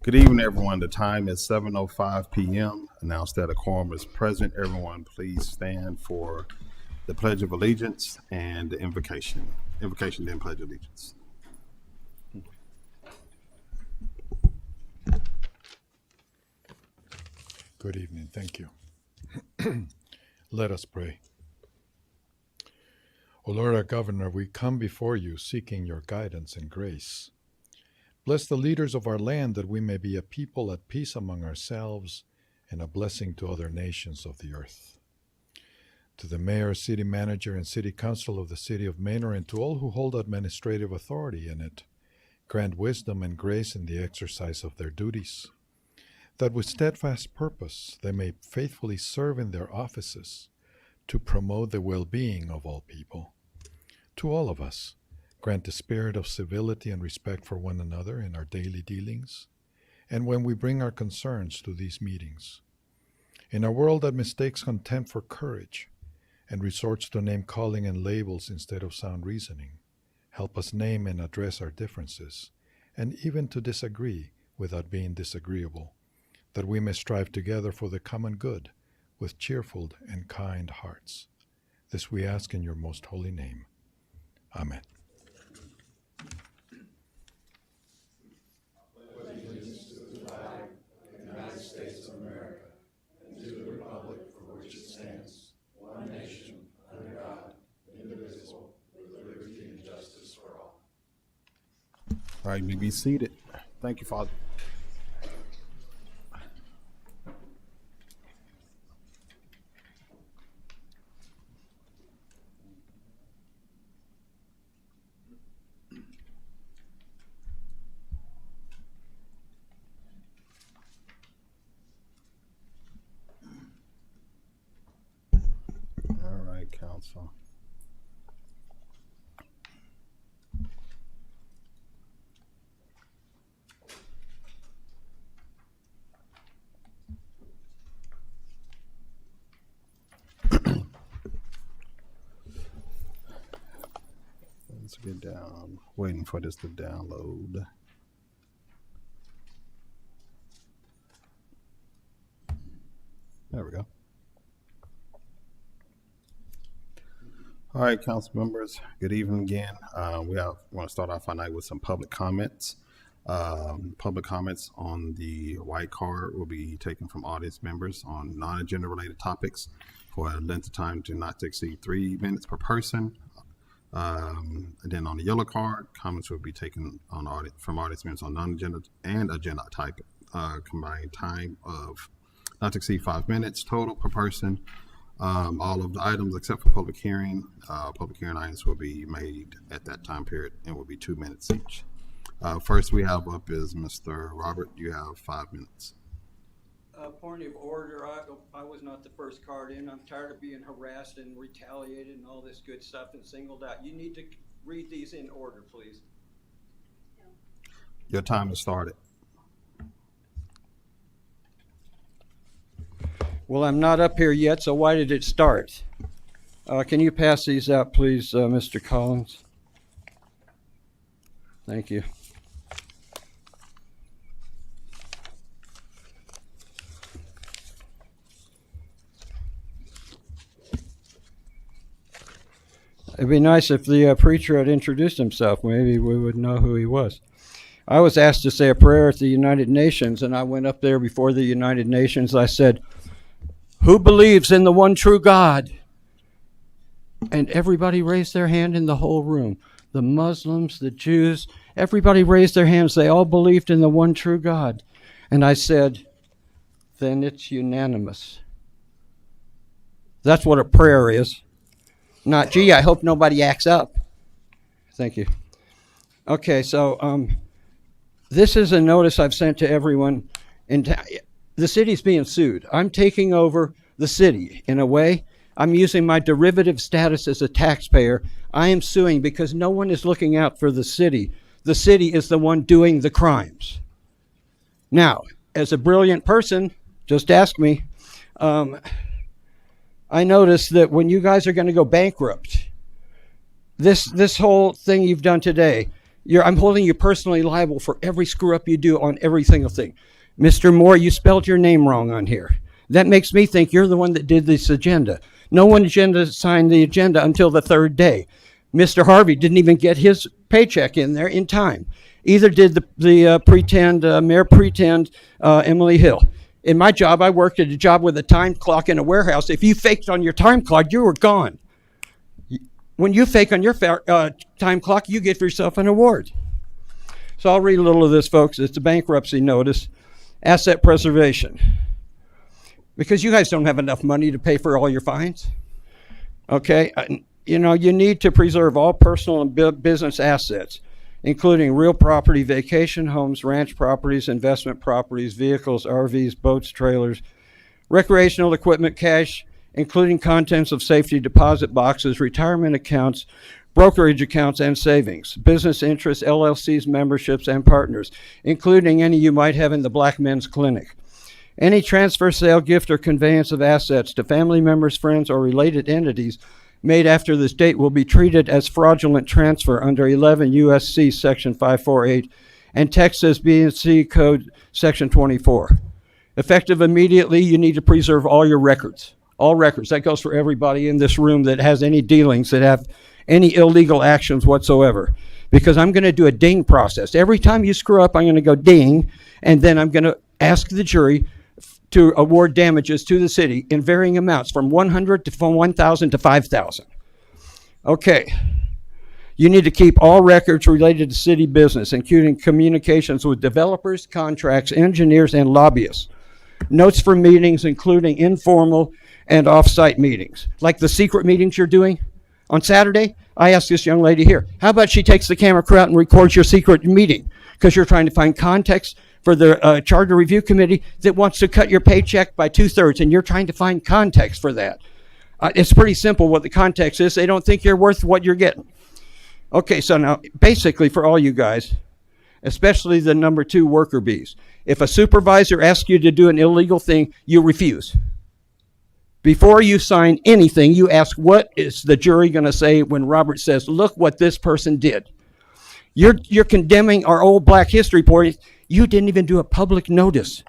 Good evening, everyone. The time is 7:05 p.m. Announced that a quorum is present. Everyone, please stand for the Pledge of Allegiance and the invocation. Invocation, then Pledge of Allegiance. Good evening. Thank you. Let us pray. O Lord, our Governor, we come before you seeking your guidance and grace. Bless the leaders of our land that we may be a people at peace among ourselves and a blessing to other nations of the earth. To the mayor, city manager, and city council of the city of Manor, and to all who hold administrative authority in it, grant wisdom and grace in the exercise of their duties, that with steadfast purpose they may faithfully serve in their offices to promote the well-being of all people. To all of us, grant the spirit of civility and respect for one another in our daily dealings, and when we bring our concerns to these meetings. In a world that mistakes contempt for courage and resorts to name-calling and labels instead of sound reasoning, help us name and address our differences, and even to disagree without being disagreeable, that we may strive together for the common good with cheerful and kind hearts. This we ask in your most holy name. Amen. All right, you may be seated. Thank you, Father. All right, Council. Let's get down. Waiting for this to download. There we go. All right, council members, good evening again. We want to start off our night with some public comments. Public comments on the white card will be taken from audience members on non-agenda related topics for a length of time to not to exceed 3 minutes per person. And then on the yellow card, comments will be taken on from audience members on non-agenda and agenda type combined time of not to exceed 5 minutes total per person. All of the items except for public hearing items will be made at that time period and will be 2 minutes each. First we have up is Mr. Robert. You have 5 minutes. Point of order, I was not the first card in. I'm tired of being harassed and retaliated and all this good stuff and singled out. You need to read these in order, please. Your time has started. Well, I'm not up here yet, so why did it start? Can you pass these out, please, Mr. Collins? Thank you. It'd be nice if the preacher had introduced himself. Maybe we would know who he was. I was asked to say a prayer at the United Nations, and I went up there before the United Nations. I said, "Who believes in the one true God?" And everybody raised their hand in the whole room. The Muslims, the Jews, everybody raised their hands. They all believed in the one true God. And I said, then it's unanimous. That's what a prayer is. Not, gee, I hope nobody acts up. Thank you. Okay, so this is a notice I've sent to everyone. The city's being sued. I'm taking over the city in a way. I'm using my derivative status as a taxpayer. I am suing because no one is looking out for the city. The city is the one doing the crimes. Now, as a brilliant person, just ask me, I noticed that when you guys are going to go bankrupt, this whole thing you've done today, I'm holding you personally liable for every screw up you do on every single thing. Mr. Moore, you spelled your name wrong on here. That makes me think you're the one that did this agenda. No one signed the agenda until the third day. Mr. Harvey didn't even get his paycheck in there in time. Either did the Mayor Pretend Emily Hill. In my job, I worked at a job with a time clock in a warehouse. If you faked on your time clock, you were gone. When you fake on your time clock, you give yourself an award. So I'll read a little of this, folks. It's a bankruptcy notice. Asset preservation. Because you guys don't have enough money to pay for all your fines. Okay? You need to preserve all personal and business assets, including real property, vacation homes, ranch properties, investment properties, vehicles, RVs, boats, trailers, recreational equipment, cash, including contents of safety deposit boxes, retirement accounts, brokerage accounts, and savings, business interests, LLCs, memberships, and partners, including any you might have in the Black Men's Clinic. Any transfer, sale, gift, or conveyance of assets to family members, friends, or related entities made after this date will be treated as fraudulent transfer under 11 U.S.C. Section 548 and Texas B&C Code Section 24. Effective immediately, you need to preserve all your records. All records. That goes for everybody in this room that has any dealings, that have any illegal actions whatsoever. Because I'm going to do a ding process. Every time you screw up, I'm going to go ding, and then I'm going to ask the jury to award damages to the city in varying amounts from 100 to from 1,000 to 5,000. Okay. You need to keep all records related to city business, including communications with developers, contracts, engineers, and lobbyists. Notes from meetings, including informal and off-site meetings. Like the secret meetings you're doing on Saturday, I asked this young lady here, how about she takes the camera crew out and records your secret meeting? Because you're trying to find context for the Charter Review Committee that wants to cut your paycheck by 2/3, and you're trying to find context for that. It's pretty simple what the context is. They don't think you're worth what you're getting. Okay, so now, basically for all you guys, especially the number 2 worker bees, if a supervisor asks you to do an illegal thing, you refuse. Before you sign anything, you ask, what is the jury going to say when Robert says, look what this person did? You're condemning our old Black History point. You didn't even do a public notice.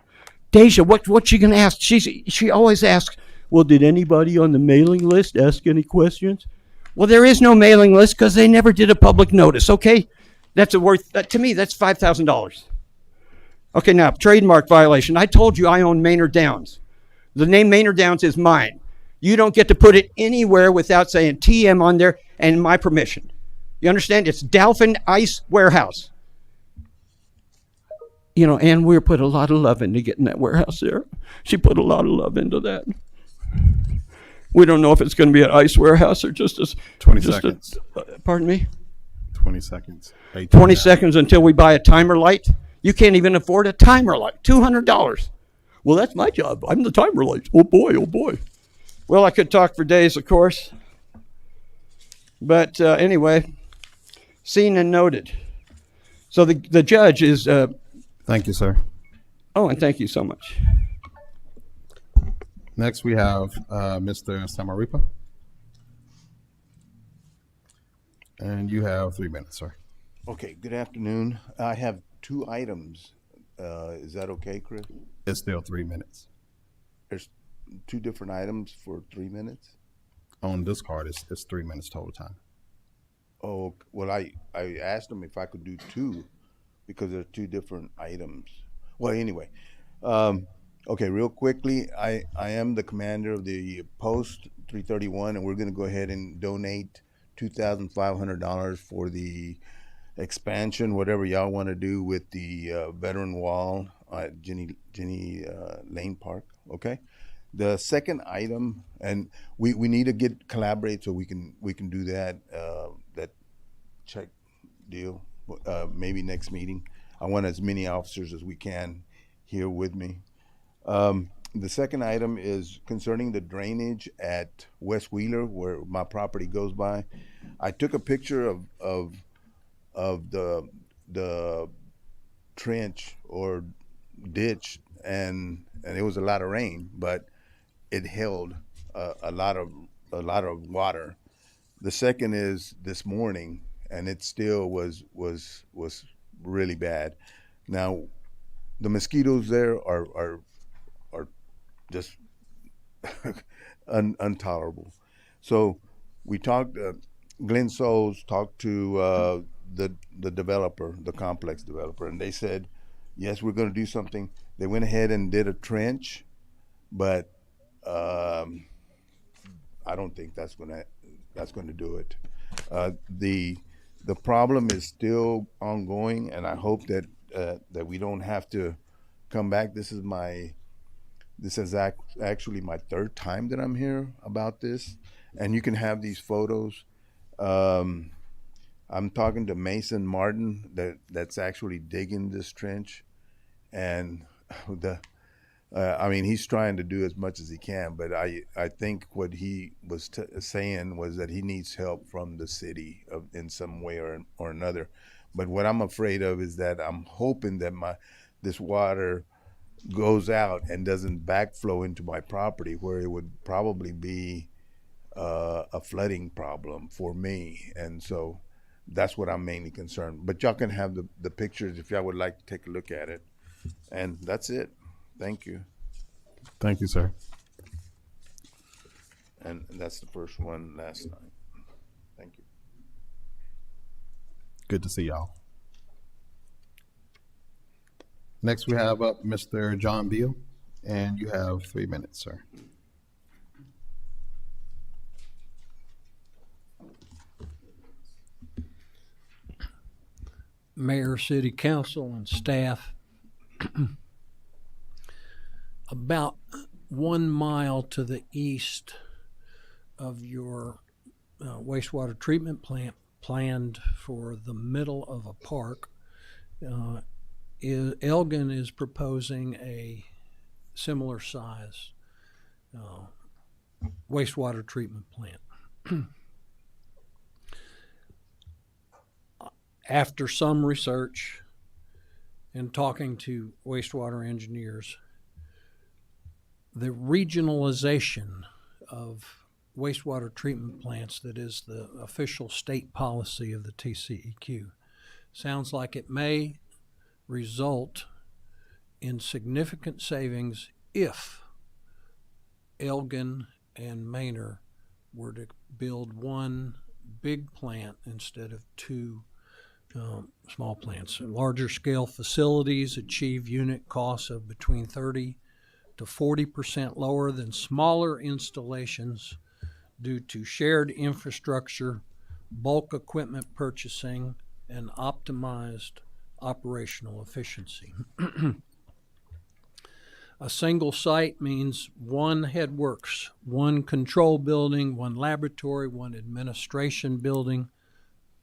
Deja, what's she going to ask? She always asks, well, did anybody on the mailing list ask any questions? Well, there is no mailing list because they never did a public notice, okay? That's to me, that's $5,000. Okay, now, trademark violation. I told you I own Maynard Downs. The name Maynard Downs is mine. You don't get to put it anywhere without saying TM on there and my permission. You understand? It's Dolphin Ice Warehouse. Ann Weir put a lot of love into getting that warehouse there. She put a lot of love into that. We don't know if it's going to be an ice warehouse or just a... 20 seconds. Pardon me? 20 seconds. 20 seconds until we buy a timer light? You can't even afford a timer light. $200. Well, that's my job. I'm the timer light. Oh, boy, oh, boy. Well, I could talk for days, of course. But anyway, seen and noted. So the judge is... Thank you, sir. Oh, and thank you so much. Next, we have Mr. Samaripa. And you have 3 minutes, sir. Okay, good afternoon. I have 2 items. Is that okay, Chris? It's still 3 minutes. There's 2 different items for 3 minutes? On this card, it's 3 minutes total time. Oh, well, I asked them if I could do 2 because there are 2 different items. Well, anyway, okay, real quickly, I am the commander of the Post 331, and we're going to go ahead and donate $2,500 for the expansion, whatever y'all want to do with the veteran wall at Jenny Lane Park. Okay. The second item, and we need to collaborate so we can do that that check deal maybe next meeting. I want as many officers as we can here with me. The second item is concerning the drainage at West Wheeler, where my property goes by. I took a picture of the trench or ditch, and it was a lot of rain, but it held a lot of water. The second is this morning, and it still was really bad. Now, the mosquitoes there are just intolerable. So we talked. Glenn Souls talked to the developer, the complex developer, and they said, yes, we're going to do something. They went ahead and did a trench, but I don't think that's going to do it. The problem is still ongoing, and I hope that that we don't have to come back. This is actually my third time that I'm here about this, and you can have these photos. I'm talking to Mason Martin that's actually digging this trench, and I mean, he's trying to do as much as he can, but I think what he was saying was that he needs help from the city in some way or another. But what I'm afraid of is that I'm hoping that this water goes out and doesn't backflow into my property, where it would probably be a flooding problem for me. And so that's what I'm mainly concerned. But y'all can have the pictures if y'all would like to take a look at it. And that's it. Thank you. Thank you, sir. And that's the first one last night. Thank you. Good to see y'all. Next, we have up Mr. John Beal, and you have 3 minutes, sir. Mayor, City Council, and staff. About 1 mile to the east of your wastewater treatment plant, planned for the middle of a park, Elgin is proposing a similar size wastewater treatment plant. After some research and talking to wastewater engineers, the regionalization of wastewater treatment plants that is the official state policy of the TCEQ sounds like it may result in significant savings if Elgin and Manor were to build one big plant instead of two small plants. Larger scale facilities achieve unit costs of between 30 to 40% lower than smaller installations due to shared infrastructure, bulk equipment purchasing, and optimized operational efficiency. A single site means one headworks, one control building, one laboratory, one administration building,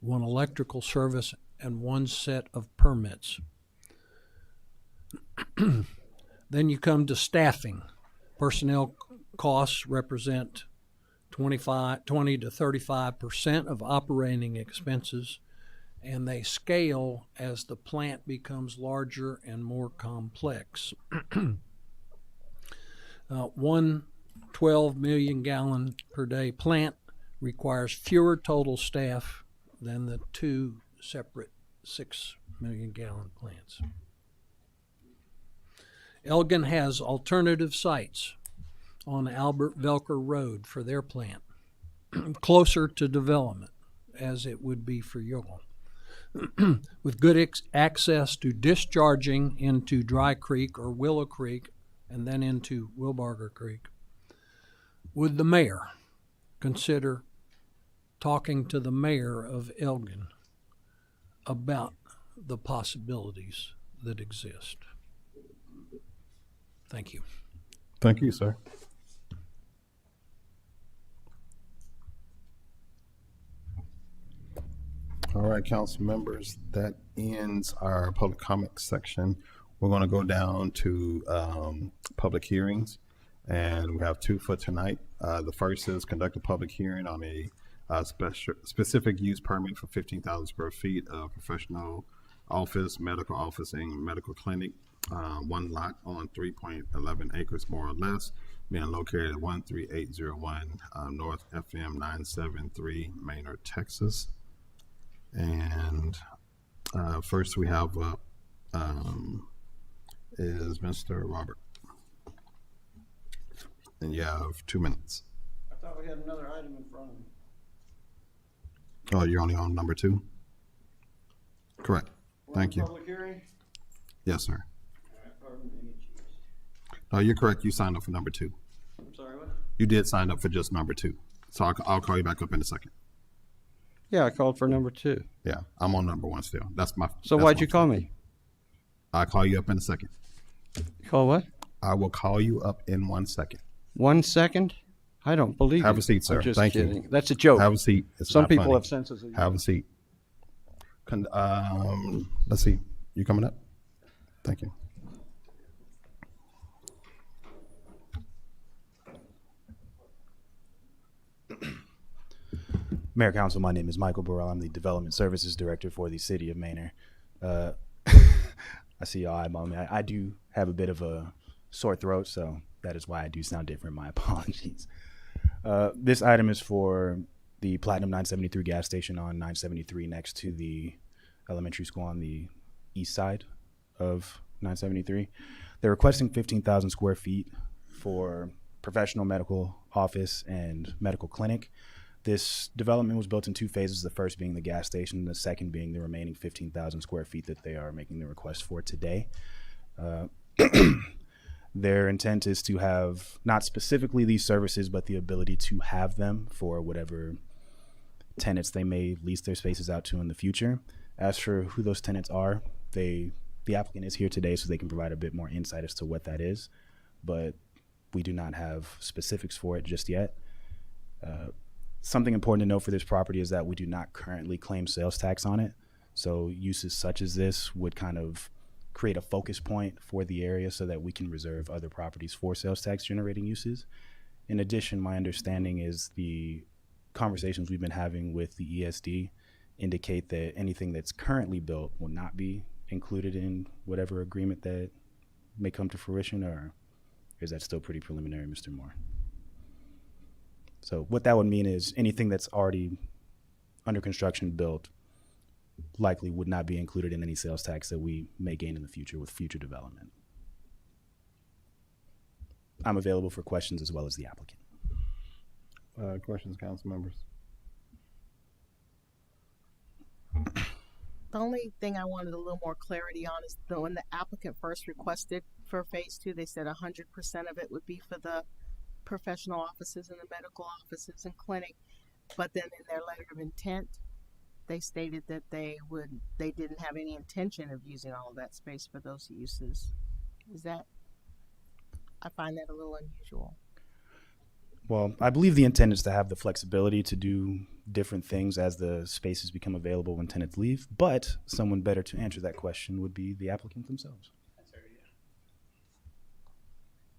one electrical service, and one set of permits. Then you come to staffing. Personnel costs represent 20 to 35% of operating expenses, and they scale as the plant becomes larger and more complex. One 12 million gallon per day plant requires fewer total staff than the two separate 6 million gallon plants. Elgin has alternative sites on Albert Velker Road for their plant, closer to development as it would be for Yule, with good access to discharging into Dry Creek or Willow Creek and then into Wilbarger Creek. Would the mayor consider talking to the mayor of Elgin about the possibilities that exist? Thank you. Thank you, sir. All right, council members, that ends our public comment section. We're going to go down to public hearings, and we have two for tonight. The first is conduct a public hearing on a specific use permit for 15,000 square feet of professional office, medical office, and medical clinic, one lot on 3.11 acres more or less, being located at 13801 North FM 973, Manor, Texas. And first we have is Mr. Robert. And you have 2 minutes. I thought we had another item in front of me. Oh, you're only on number 2? Correct. Thank you. Public hearing? Yes, sir. Pardon me, chiefs. No, you're correct. You signed up for number 2. I'm sorry, what? You did sign up for just number 2. So I'll call you back up in a second. Yeah, I called for number 2. Yeah, I'm on number 1 still. So why'd you call me? I'll call you up in a second. Call what? I will call you up in 1 second. 1 second? I don't believe Have you. a seat, sir. I'm just Thank you. kidding. That's a joke. Have a seat. It's Some not people funny. have senses of humor. Have a seat. Let's see. You coming up? Thank you. Mayor Council, my name is Michael Burrell. I'm the Development Services Director for the City of Manor. I see y'all eyeballing me. I do have a bit of a sore throat, so that is why I do sound different. My apologies. This item is for the Platinum 973 gas station on 973 next to the elementary school on the east side of 973. They're requesting 15,000 square feet for professional medical office and medical clinic. This development was built in 2 phases, the first being the gas station, the second being the remaining 15,000 square feet that they are making the request for today. Their intent is to have not specifically these services, but the ability to have them for whatever tenants they may lease their spaces out to in the future. As for who those tenants are, the applicant is here today so they can provide a bit more insight as to what that is, but we do not have specifics for it just yet. Something important to note for this property is that we do not currently claim sales tax on it. So uses such as this would kind of create a focus point for the area so that we can reserve other properties for sales tax generating uses. In addition, my understanding is the conversations we've been having with the ESD indicate that anything that's currently built will not be included in whatever agreement that may come to fruition, or is that still pretty preliminary, Mr. Moore? So what that would mean is anything that's already under construction built likely would not be included in any sales tax that we may gain in the future with future development. I'm available for questions as well as the applicant. Questions, council members? The only thing I wanted a little more clarity on is that when the applicant first requested for phase 2, they said 100% of it would be for the professional offices and the medical offices and clinic, but then in their letter of intent they stated that they didn't have any intention of using all of that space for those uses. I find that a little unusual. Well, I believe the intent is to have the flexibility to do different things as the spaces become available when tenants leave, but someone better to answer that question would be the applicant themselves.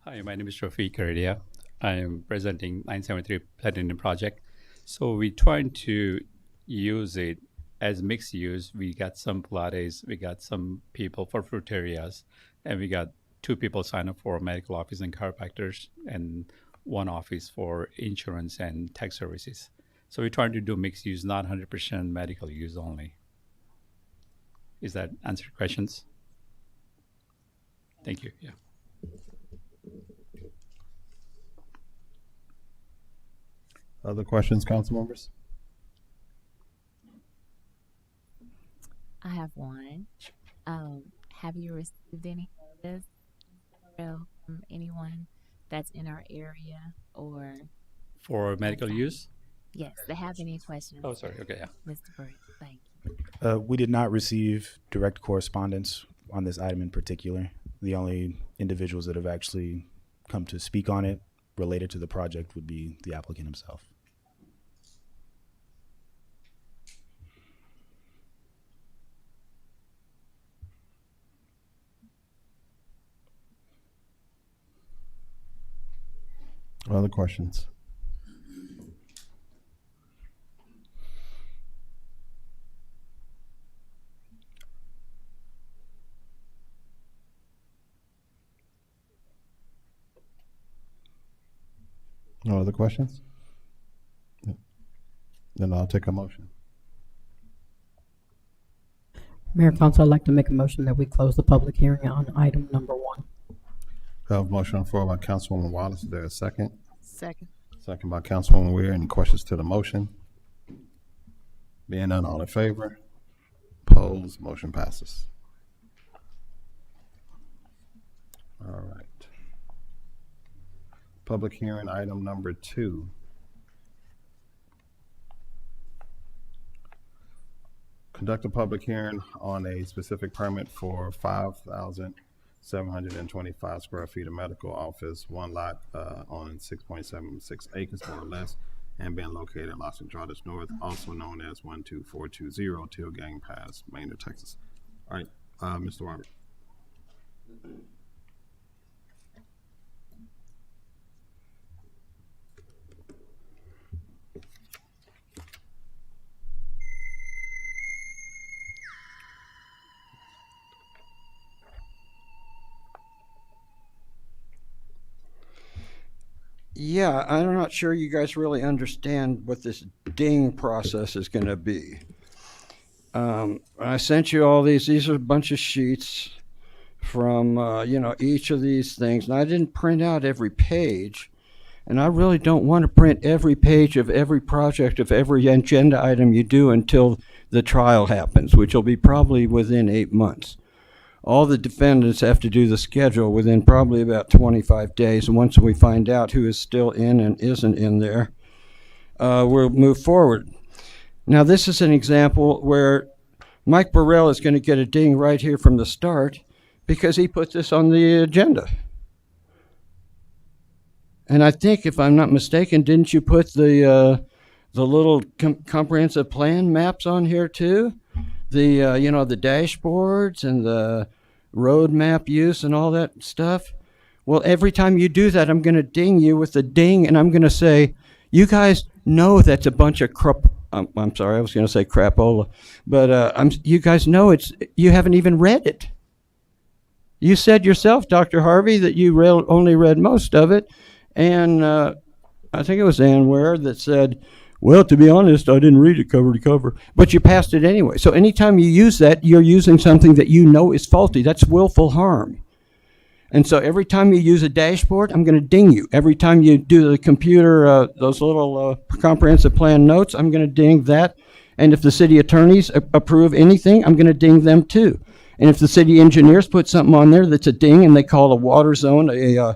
Hi, my name is Rafiq Karadia. I am presenting 973 Platinum Project. So we're trying to use it as mixed use. We got some Pilates, we got some people for fruitarias, and we got 2 people sign up for medical office and chiropractors, and 1 office for insurance and tax services. So we're trying to do mixed use, not 100% medical use only. Is that answer your questions? Thank you. Yeah. Other questions, council members? I have one. Have you received any notice from anyone that's in our area, or For medical use? yes, they have any questions? Oh, sorry. Okay, yeah. Mr. Burke, thank you. We did not receive direct correspondence on this item in particular. The only individuals that have actually come to speak on it related to the project would be the applicant himself. Other questions? No other questions? Then I'll take a motion. Mayor Council, I'd like to make a motion that we close the public hearing on item number 1. We have a motion on the floor by Councilwoman Wallace. Is there a second? Second. Second by Councilwoman Weir. Any questions to the motion? Being none, all in favor? Opposed? Motion passes. All right. Public hearing item number 2. Conduct a public hearing on a specific permit for 5,725 square feet of medical office, one lot on 6.76 acres more or less, and being located in Los Entradas North, also known as 12420 Tillgang Pass, Maynard, Texas. All right, Mr. Robert. Yeah, I'm not sure you guys really understand what this ding process is going to be. I sent you all these. These are a bunch of sheets from, each of these things. And I didn't print out every page. And I really don't want to print every page of every project of every agenda item you do until the trial happens, which will be probably within 8 months. All the defendants have to do the schedule within probably about 25 days. And once we find out who is still in and isn't in there, we'll move forward. Now, this is an example where Mike Burrell is going to get a ding right here from the start because he put this on the agenda. And I think, if I'm not mistaken, didn't you put the little comprehensive plan maps on here too? The the dashboards and the road map use and all that stuff. Well, every time you do that, I'm going to ding you with a ding, and I'm going to say, you guys know that's a bunch of crap. I'm sorry, I was going to say crapola, but you guys know you haven't even read it. You said yourself, Dr. Harvey, that you only read most of it, and I think it was Ann Ware that said, well, to be honest, I didn't read it cover to cover, but you passed it anyway. So anytime you use that, you're using something that you know is faulty. That's willful harm. And so every time you use a dashboard, I'm going to ding you. Every time you do the computer, those little comprehensive plan notes, I'm going to ding that. And if the city attorneys approve anything, I'm going to ding them too. And if the city engineers put something on there that's a ding and they call a water zone a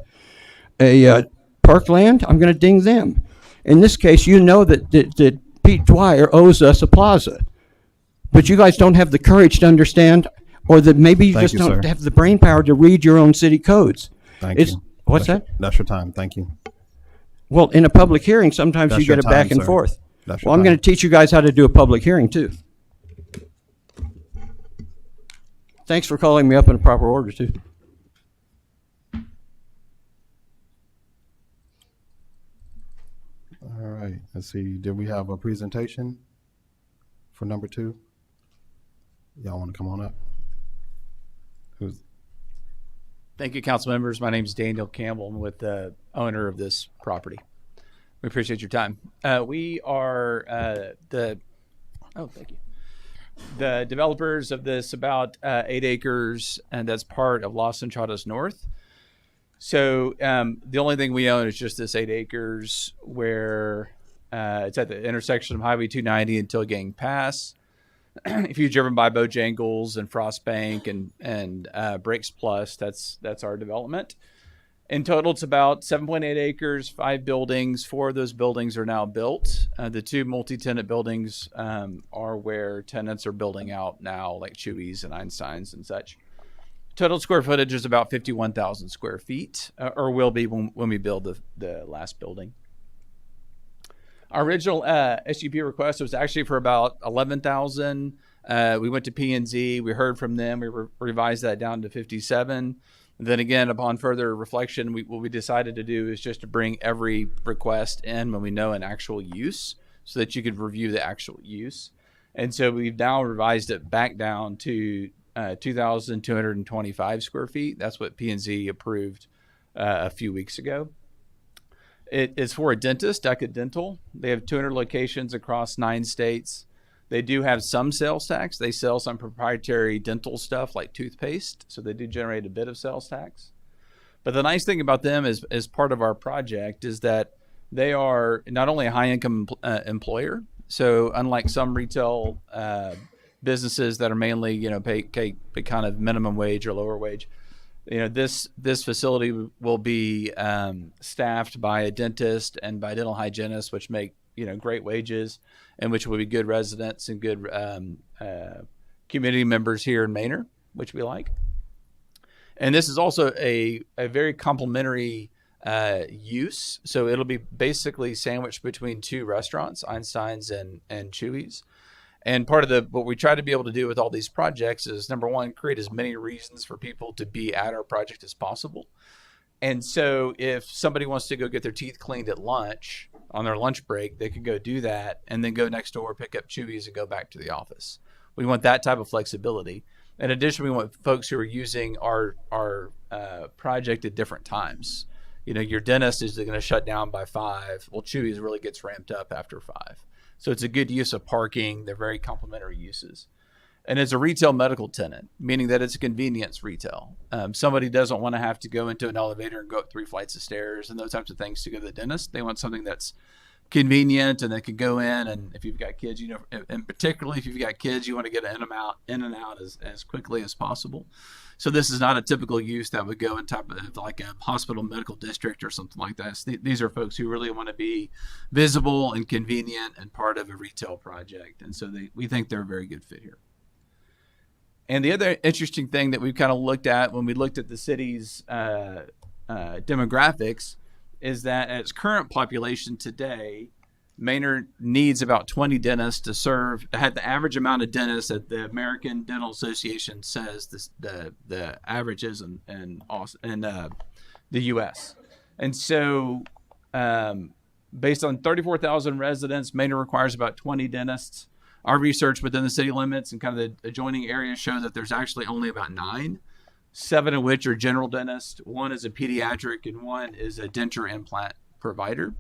parkland, I'm going to ding them. In this case, you know that Pete Dwyer owes us a plaza, but you guys don't have the courage to understand, or that maybe you just don't have the brain power to read your own city codes. Thank you. What's that? That's your time. Thank you. Well, in a public hearing, sometimes you get a back and forth. Well, I'm going to teach you guys how to do a public hearing too. Thanks for calling me up in a proper order too. All right, let's see. Did we have a presentation for number 2? Y'all want to come on up? Thank you, council members. My name is Daniel Campbell. I'm with the owner of this property. We appreciate your time. We are thank you. The developers of this, about 8 acres, and that's part of Los Entradas North. So the only thing we own is just this 8 acres where it's at the intersection of Highway 290 and Tillgang Pass. If you've driven by Bojangles and Frost Bank and Breaks Plus, that's our development. In total, it's about 7.8 acres, 5 buildings. 4 of those buildings are now built. The 2 multi-tenant buildings are where tenants are building out now, like Chewy's and Einstein's and such. Total square footage is about 51,000 square feet, or will be when we build the last building. Our original SUP request was actually for about 11,000. We went to P&Z. We heard from them. We revised that down to 57. And then again, upon further reflection, what we decided to do is just to bring every request in when we know an actual use, so that you could review the actual use. And so we've now revised it back down to 2,225 square feet. That's what P&Z approved a few weeks ago. It is for a dentist, DECA Dental. They have 200 locations across 9 states. They do have some sales tax. They sell some proprietary dental stuff like toothpaste, so they do generate a bit of sales tax. But the nice thing about them is, as part of our project, is that they are not only a high-income employer. So unlike some retail businesses that are mainly, pay kind of minimum wage or lower wage, this facility will be staffed by a dentist and by dental hygienists, which make great wages, and which will be good residents and good community members here in Manor, which we like. And this is also a very complementary use. So it'll be basically sandwiched between two restaurants, Einstein's and Chewy's. And part of what we try to be able to do with all these projects is, number one, create as many reasons for people to be at our project as possible. And so if somebody wants to go get their teeth cleaned at lunch, on their lunch break, they can go do that and then go next door, pick up Chewy's, and go back to the office. We want that type of flexibility. In addition, we want folks who are using our project at different times. Your dentist is going to shut down by 5. Well, Chewy's really gets ramped up after 5. So it's a good use of parking. They're very complementary uses. And it's a retail medical tenant, meaning that it's a convenience retail. Somebody doesn't want to have to go into an elevator and go up 3 flights of stairs and those types of things to go to the dentist. They want something that's convenient and they can go in. And if you've got kids, and particularly if you've got kids, you want to get in and out as quickly as possible. So this is not a typical use that would go in type of like a hospital medical district or something like that. So these are folks who really want to be visible and convenient and part of a retail project. And so we think they're a very good fit here. And the other interesting thing that we've kind of looked at when we looked at the city's demographics is that at its current population today, Manor needs about 20 dentists to serve. Had the average amount of dentists that the American Dental Association says the average is in the U.S. And so, based on 34,000 residents, Manor requires about 20 dentists. Our research within the city limits and kind of the adjoining areas show that there's actually only about 9, 7 of which are general dentists. 1 is a pediatric and 1 is a denture implant provider.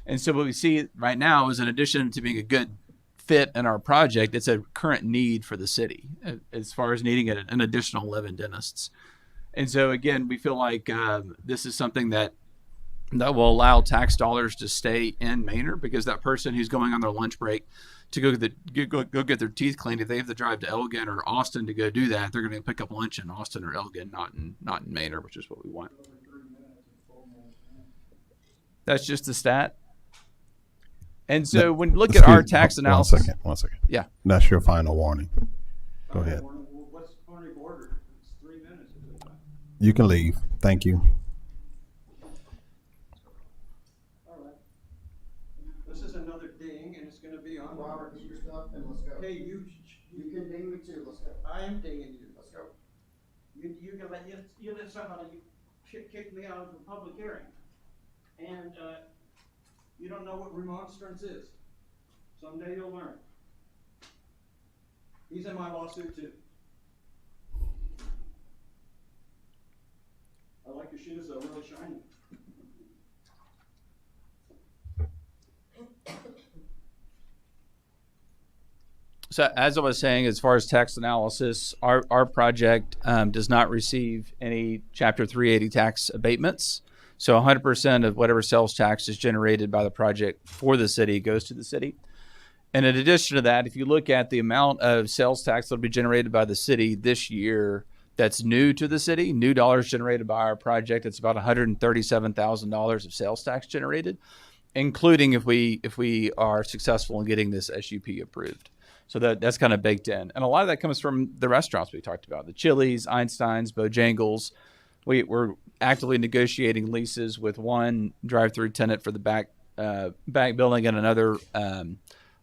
And so what we see right now is, in addition to being a good fit in our project, it's a current need for the city as far as needing an additional 11 dentists. And so again, we feel like this is something that will allow tax dollars to stay in Manor, because that person who's going on their lunch break to go get their teeth cleaned, if they have to drive to Elgin or Austin to go do that, they're going to pick up lunch in Austin or Elgin, not in Manor, which is what we want. That's just the stat. And so when you look at our tax analysis... One second. Yeah. That's your final warning. Go ahead. What's the point of order? It's 3 minutes. You can leave. Thank you. All right. This is another ding, and it's going to be on. Robert, get your stuff and let's go. Hey, you can ding me too. Let's go. I am dinging you. Let's go. You let somebody kick me out of a public hearing, and you don't know what remonstrance is. Someday you'll learn. He's in my lawsuit too. I like your shoes, they're really shiny. So as I was saying, as far as tax analysis, our project does not receive any Chapter 380 tax abatements. So 100% of whatever sales tax is generated by the project for the city goes to the city. And in addition to that, if you look at the amount of sales tax that will be generated by the city this year that's new to the city, new dollars generated by our project, it's about $137,000 of sales tax generated, including if we are successful in getting this SUP approved. So that's kind of baked in. And a lot of that comes from the restaurants we talked about, the Chili's, Einstein's, Bojangles. We're actively negotiating leases with one drive-through tenant for the back building and another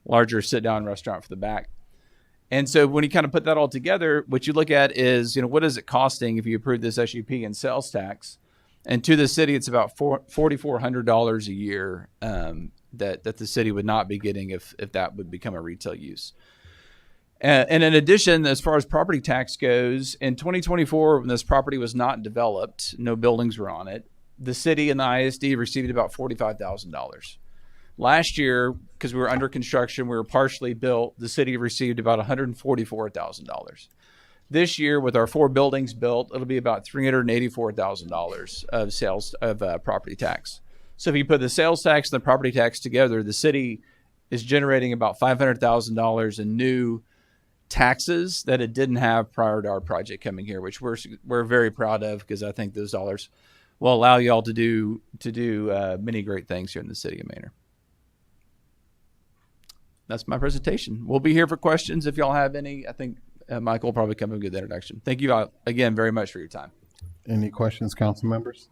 larger sit-down restaurant for the back. And so when you kind of put that all together, what you look at is, what is it costing if you approve this SUP and sales tax? And to the city, it's about $4,400 a year that the city would not be getting if that would become a retail use. And in addition, as far as property tax goes, in 2024, when this property was not developed, no buildings were on it, the city and the ISD received about $45,000. Last year, because we were under construction, we were partially built, the city received about $144,000. This year, with our 4 buildings built, it'll be about $384,000 of sales of property tax. So if you put the sales tax and the property tax together, the city is generating about $500,000 in new taxes that it didn't have prior to our project coming here, which we're very proud of, because I think those dollars will allow y'all to do many great things here in the city of Manor. That's my presentation. We'll be here for questions if y'all have any. I think Michael will probably come and give the introduction. Thank you all again very much for your time. Any questions, council members?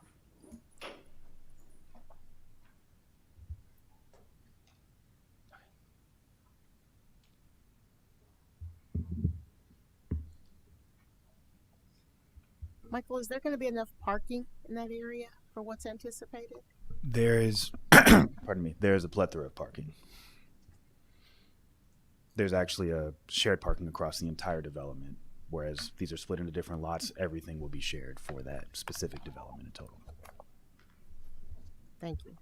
Michael, is there going to be enough parking in that area for what's anticipated? There is, pardon me, there is a plethora of parking. There's actually a shared parking across the entire development, whereas these are split into different lots. Everything will be shared for that specific development in total. Thank you.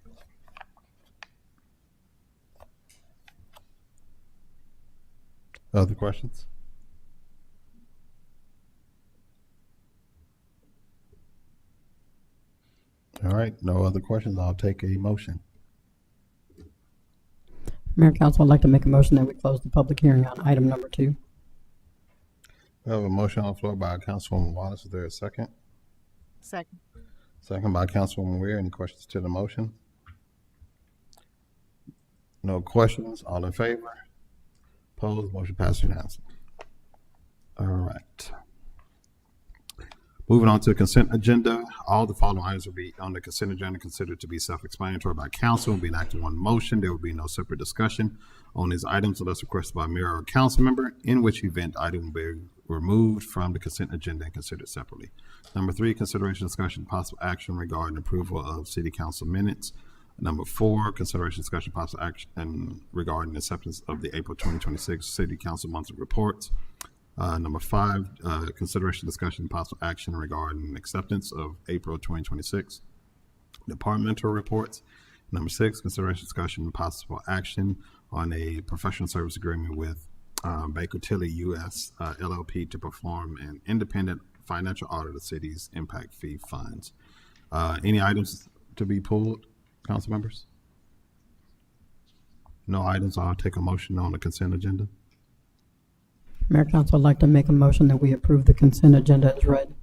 Other questions? All right, no other questions. I'll take a motion. Mayor Council, I'd like to make a motion that we close the public hearing on item number 2. We have a motion on the floor by Councilwoman Wallace. Is there a second? Second. Second by Councilwoman Weir. Any questions to the motion? No questions. All in favor? Opposed? Motion passes unanimously. All right. Moving on to the consent agenda, all the following items will be on the consent agenda considered to be self-explanatory by council and be enacted in one motion. There will be no separate discussion on these items unless requested by mayor or council member, in which event item will be removed from the consent agenda and considered separately. Number 3, consideration, discussion, possible action regarding approval of city council minutes. Number 4, consideration, discussion, possible action regarding acceptance of the April 2026 city council monthly reports. Number 5, consideration, discussion, possible action regarding acceptance of April 2026 departmental reports. Number 6, consideration, discussion, possible action on a professional service agreement with Baker Tilly U.S. LLP to perform an independent financial audit of the city's impact fee funds. Any items to be pulled, council members? No items. I'll take a motion on the consent agenda. Mayor Council, I'd like to make a motion that we approve the consent agenda as read.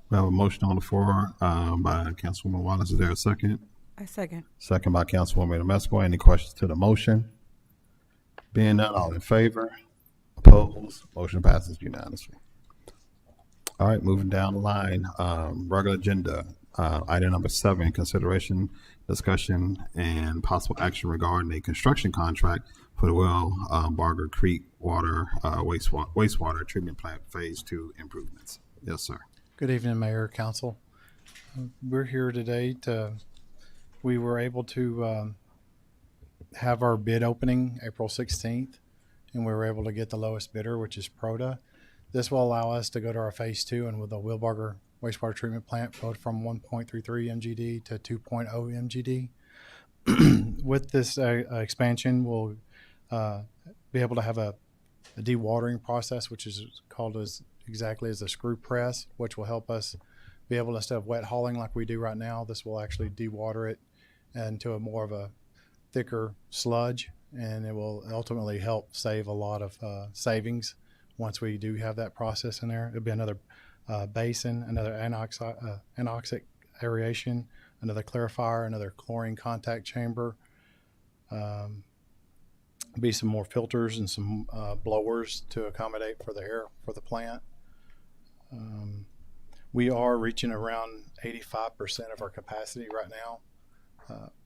We have a motion on the floor by Councilwoman Wallace. Is there a second? I second. Second by Councilwoman Amesco. Any questions to the motion? Being none, all in favor? Opposed? Motion passes unanimously. All right, moving down the line, regular agenda, item number 7, consideration, discussion, and possible action regarding a construction contract for the Barger Creek wastewater treatment plant phase 2 improvements. Yes, sir. Good evening, Mayor, Council. We're here today we were able to have our bid opening April 16th, and we were able to get the lowest bidder, which is Proda. This will allow us to go to our phase 2 and with the Wilbarger wastewater treatment plant go from 1.33 MGD to 2.0 MGD. With this expansion, we'll be able to have a dewatering process, which is called exactly as a screw press, which will help us be able to, instead of wet hauling like we do right now, this will actually dewater it into a more of a thicker sludge, and it will ultimately help save a lot of savings once we do have that process in there. It'll be another basin, another anoxic aeration, another clarifier, another chlorine contact chamber, be some more filters and some blowers to accommodate for the air for the plant. We are reaching around 85% of our capacity right now,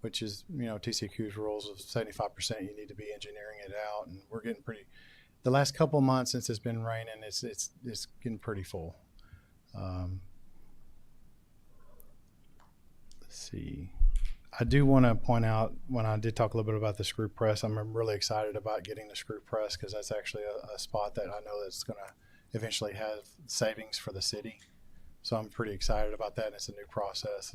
which is, TCEQ's rules of 75%. You need to be engineering it out, and we're getting pretty. The last couple of months since it's been raining, it's getting pretty full. Let's see. I do want to point out, when I did talk a little bit about the screw press, I'm really excited about getting the screw press because that's actually a spot that I know that's going to eventually have savings for the city. So I'm pretty excited about that. And it's a new process,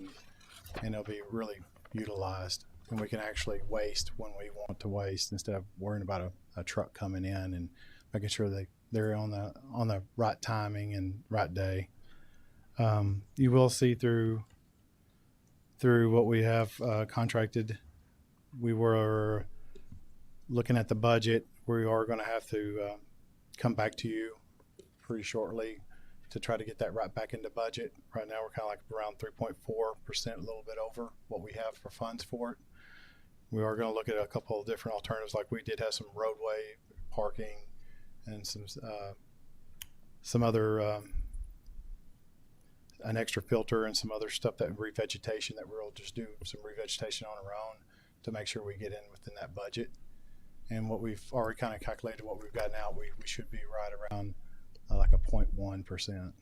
and it'll be really utilized and we can actually waste when we want to waste instead of worrying about a truck coming in and making sure they're on the right timing and right day. You will see through what we have contracted. We were looking at the budget. We are going to have to come back to you pretty shortly to try to get that right back into budget. Right now, we're kind of like around 3.4%, a little bit over what we have for funds for it. We are going to look at a couple of different alternatives. Like we did have some roadway parking and some other an extra filter and some other stuff, that revegetation, that we'll just do some revegetation on our own to make sure we get in within that budget. And what we've already kind of calculated, what we've got now, we should be right around like a 0.1%.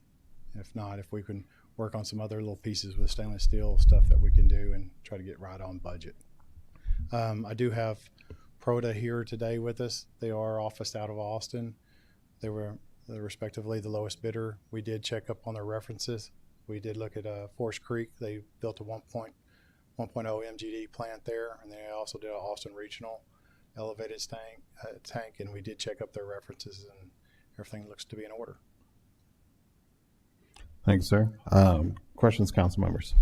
If not, if we can work on some other little pieces with stainless steel stuff that we can do and try to get right on budget. I do have Proda here today with us. They are officed out of Austin. They were respectively the lowest bidder. We did check up on their references. We did look at Forest Creek. They built a 1.0 MGD plant there, and they also did an Austin Regional elevated tank, and we did check up their references, and everything looks to be in order. Thanks, sir. Questions, council members?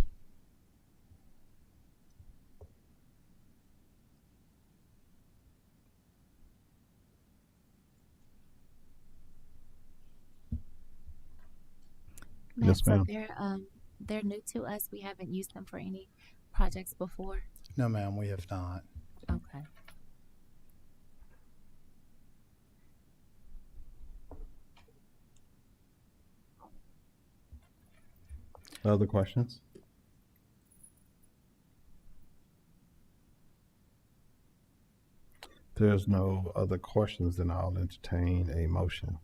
Yes, So ma'am. they're new to us. We haven't used them for any projects before. No, ma'am, we have not. Okay. Other questions? If there's no other questions, then I'll entertain a motion.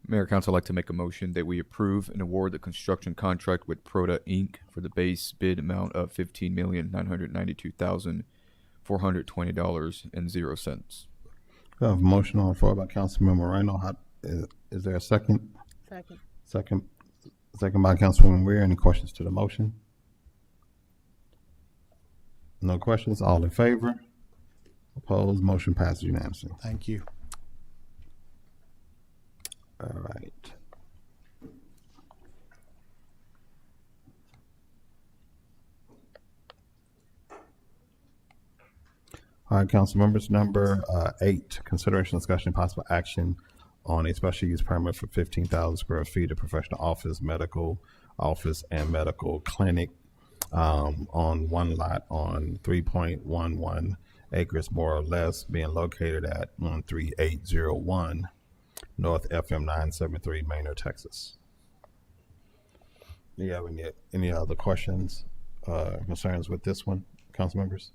Mayor, Council, I'd like to make a motion that we approve and award the construction contract with Proda Inc. for the base bid amount of $15,992,420.00. We have a motion on the floor by Councilmember Moreno. Is there a second? Second by Councilwoman Weir. Any questions to the motion? No questions. All in favor? Opposed? Motion passes unanimously. Thank you. All right. All right, council members, number 8, consideration, discussion, possible action on a special use permit for 15,000 square feet of professional office, medical office, and medical clinic on one lot on 3.11 acres, more or less, being located at 13801 North FM 973, Manor, Texas. Do you have any other questions, concerns with this one, council members?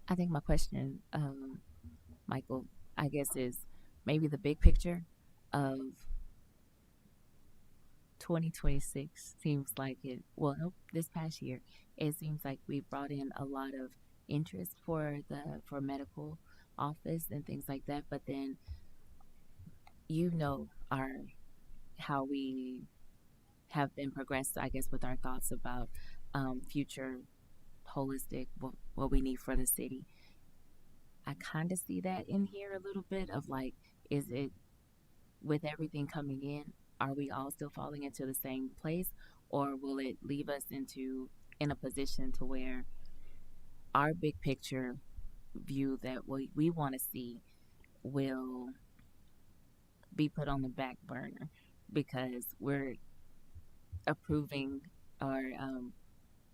I think my question, Michael, I guess is maybe the big picture of 2026 seems like it, well, nope, this past year, it seems like we brought in a lot of interest for medical office and things like that. But then, how we have been progressed, I guess, with our thoughts about future holistic, what we need for the city. I kind of see that in here a little bit of like, is it with everything coming in, are we all still falling into the same place, or will it leave us in a position to where our big picture view that we want to see will be put on the back burner because we're approving or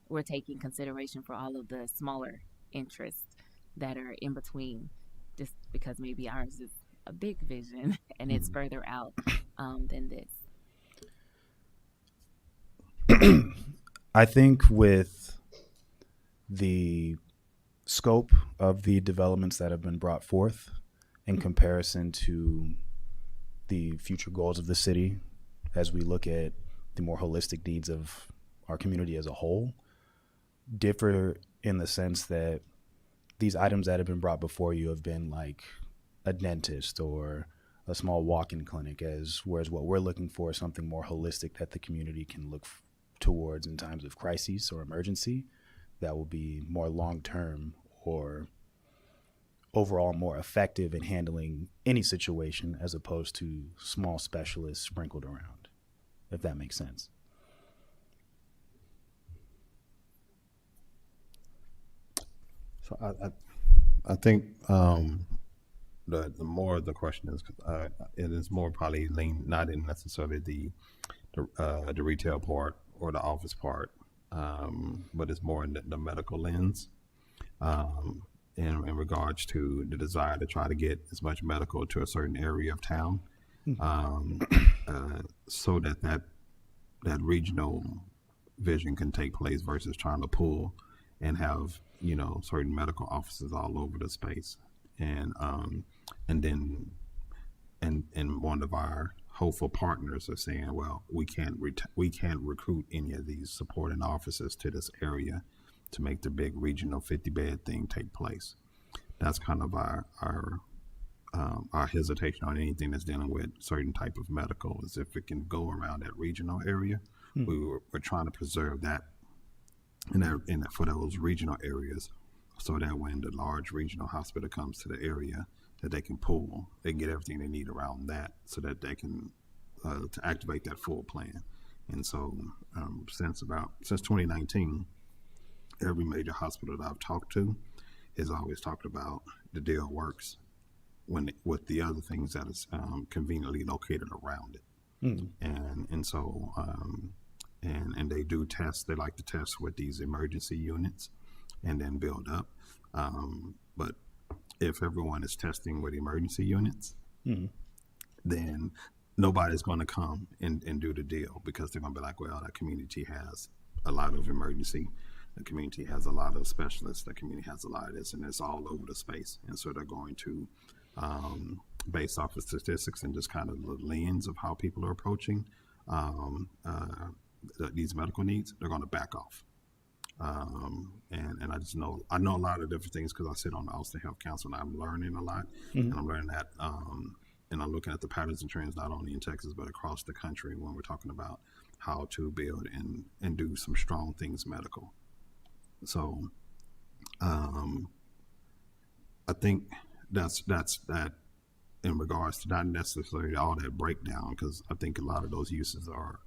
we're taking consideration for all of the smaller interests that are in between, just because maybe ours is a big vision and it's further out than this. I think with the scope of the developments that have been brought forth in comparison to the future goals of the city, as we look at the more holistic needs of our community as a whole differ in the sense that these items that have been brought before you have been like a dentist or a small walk-in clinic, whereas what we're looking for is something more holistic that the community can look towards in times of crises or emergency that will be more long-term or overall more effective in handling any situation as opposed to small specialists sprinkled around, if that makes sense. So I think the more the question is, it is more probably lean not in necessarily the retail part or the office part, but it's more in the medical lens, in regards to the desire to try to get as much medical to a certain area of town, so that regional vision can take place versus trying to pull and have certain medical offices all over the space, and then one of our hopeful partners are saying, well, we can't recruit any of these supporting officers to this area to make the big regional 50-bed thing take place. That's kind of our hesitation on anything that's dealing with certain type of medical, is if it can go around that regional area. We're trying to preserve that for those regional areas, so that when the large regional hospital comes to the area, that they can get everything they need around that, so that they can to activate that full plan. And so since 2019, every major hospital that I've talked to has always talked about the deal works with the other things that is conveniently located around it. And so and they do test. They like to test with these emergency units and then build up. But if everyone is testing with emergency units, then nobody's going to come and do the deal, because they're going to be like, well, that community has a lot of emergency. The community has a lot of specialists. The community has a lot of this, and it's all over the space. And so they're going to, based off of statistics and just kind of the lens of how people are approaching these medical needs, they're going to back off. And I know a lot of different things because I sit on the Austin Health Council, and I'm learning a lot. And I'm learning that, and I'm looking at the patterns and trends not only in Texas but across the country when we're talking about how to build and do some strong things medical. So I think that's that in regards to not necessarily all that breakdown, because I think a lot of those uses are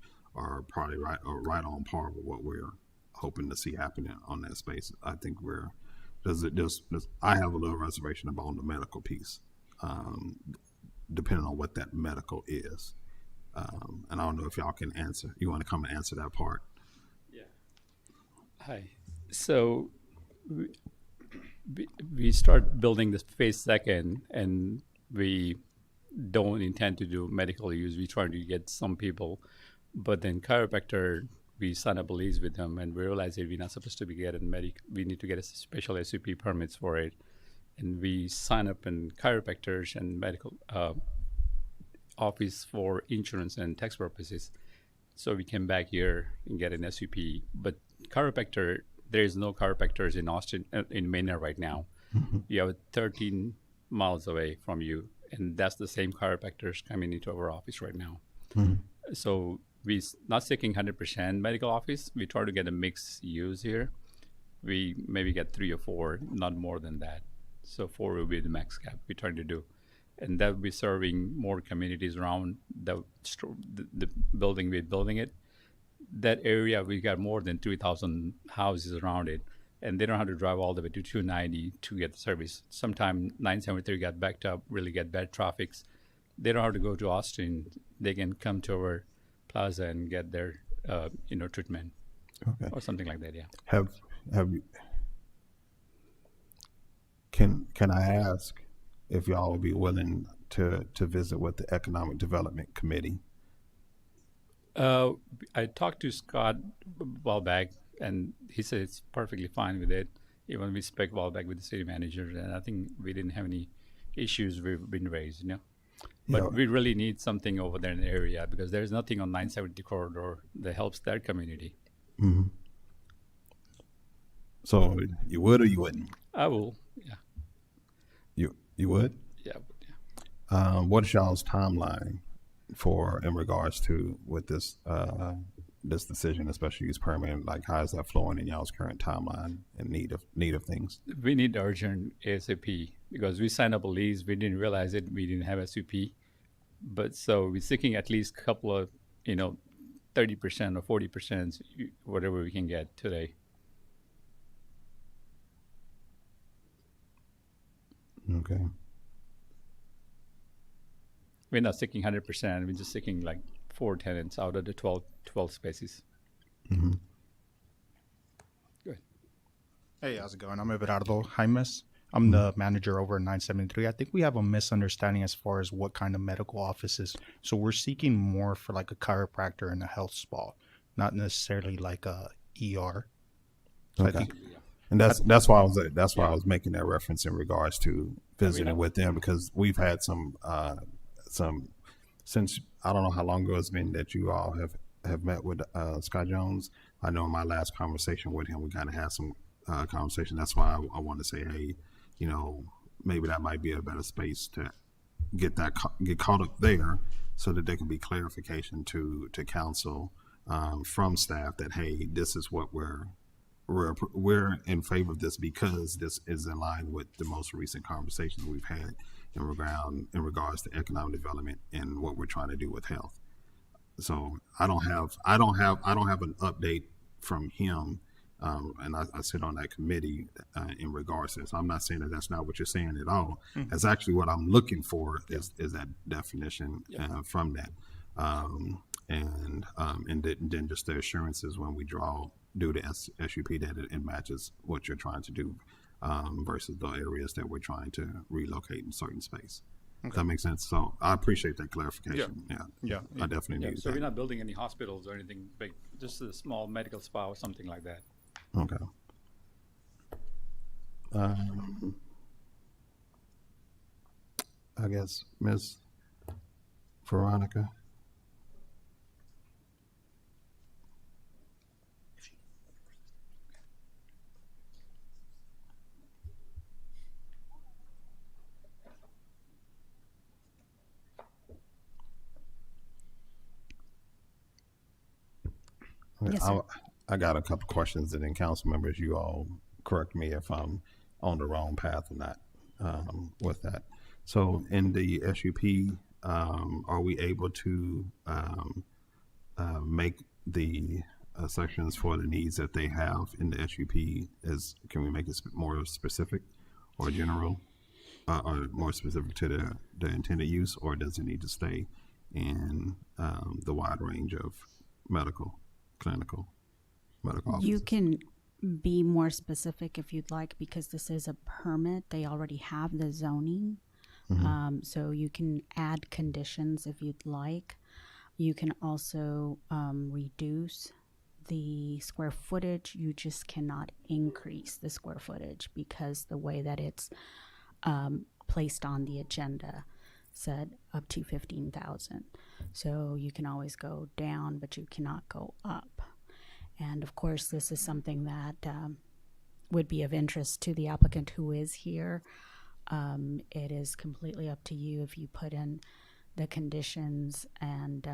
probably right on par with what we're hoping to see happening on that space. I think I have a little reservation about the medical piece, depending on what that medical is. And I don't know if y'all can answer. You want to come and answer that part? Yeah. Hi. So we start building this phase second, and we don't intend to do medical use. We try to get some people, but then chiropractor, we sign up a lease with them, and we realize that we're not supposed to be getting we need to get a special SUP permits for it. And we sign up in chiropractors and medical office for insurance and tax purposes. So we came back here and get an SUP. But chiropractor, there is no chiropractors in Austin, in Maynard right now. You have 13 miles away from you, and that's the same chiropractors coming into our office right now. So we're not seeking 100% medical office. We try to get a mixed use here. We maybe get 3 or 4, not more than that. So 4 will be the max cap we're trying to do. And that will be serving more communities around the building we're building it. That area, we got more than 3,000 houses around it. And they don't have to drive all the way to 290 to get the service. Sometime 973 got backed up, really get bad traffics. They don't have to go to Austin. They can come to our plaza and get their treatment, or something like that. Yeah. Have you? Can I ask if y'all would be willing to visit with the Economic Development Committee? I talked to Scott a while back, and he said it's perfectly fine with it. Even we spoke a while back with the city manager, and I think we didn't have any issues we've been raised, But we really need something over there in the area, because there's nothing on 970 corridor that helps that community. Mm-hmm. So you would or you wouldn't? I will. Yeah. You would? Yeah. What is y'all's timeline for in regards to with this this decision, especially use permit? Like, how is that flowing in y'all's current timeline and need of things? We need urgent ASAP because we signed up a lease. We didn't realize it. We didn't have SUP, but so we're seeking at least a couple of 30% or 40%, whatever we can get today. Okay. We're not seeking 100%. We're just seeking like 4 tenants out of the 12 spaces. Mm-hmm. Good. Hey, how's it going? I'm Everardo Jaimes. I'm the manager over at 973. I think we have a misunderstanding as far as what kind of medical offices. So we're seeking more for like a chiropractor and a health spa, not necessarily like a ER. So Okay. And that's why I was making that reference in regards to visiting with them, because we've had some since I don't know how long ago it's been that you all have met with Scott Jones. I know in my last conversation with him, we kind of had some conversation. That's why I want to say, hey, maybe that might be a better space to get caught up there, so that there can be clarification to council from staff that, hey, this is what we're in favor of this, because this is in line with the most recent conversations we've had in regards to economic development and what we're trying to do with health. So I don't have an update from him, and I sit on that committee in regards to this. So I'm not saying that that's not what you're saying at all. Mm-hmm. That's actually what I'm looking for is that definition from that, and then just the assurances when we do the SUP that it matches what you're trying to do, versus the areas that we're trying to relocate in certain space. Okay. Does that make sense? So I appreciate that clarification. Yeah. I definitely need So that. we're not building any hospitals or anything big, just a small medical spa or something like that. Okay. I guess Ms. Veronica. Yes, sir. I got a couple questions, and then council members, you all correct me if I'm on the wrong path or not with that. So in the SUP, are we able to make the sections for the needs that they have in the SUP? Can we make it more specific or general, or more specific to the intended use, or does it need to stay in the wide range of clinical medical offices? You can be more specific if you'd like, because this is a permit. They already have the zoning. Mm-hmm. So you can add conditions if you'd like. You can also reduce the square footage. You just cannot increase the square footage, because the way that it's placed on the agenda said up to 15,000. So you can always go down, but you cannot go up. And of course, this is something that would be of interest to the applicant who is here. It is completely up to you if you put in the conditions and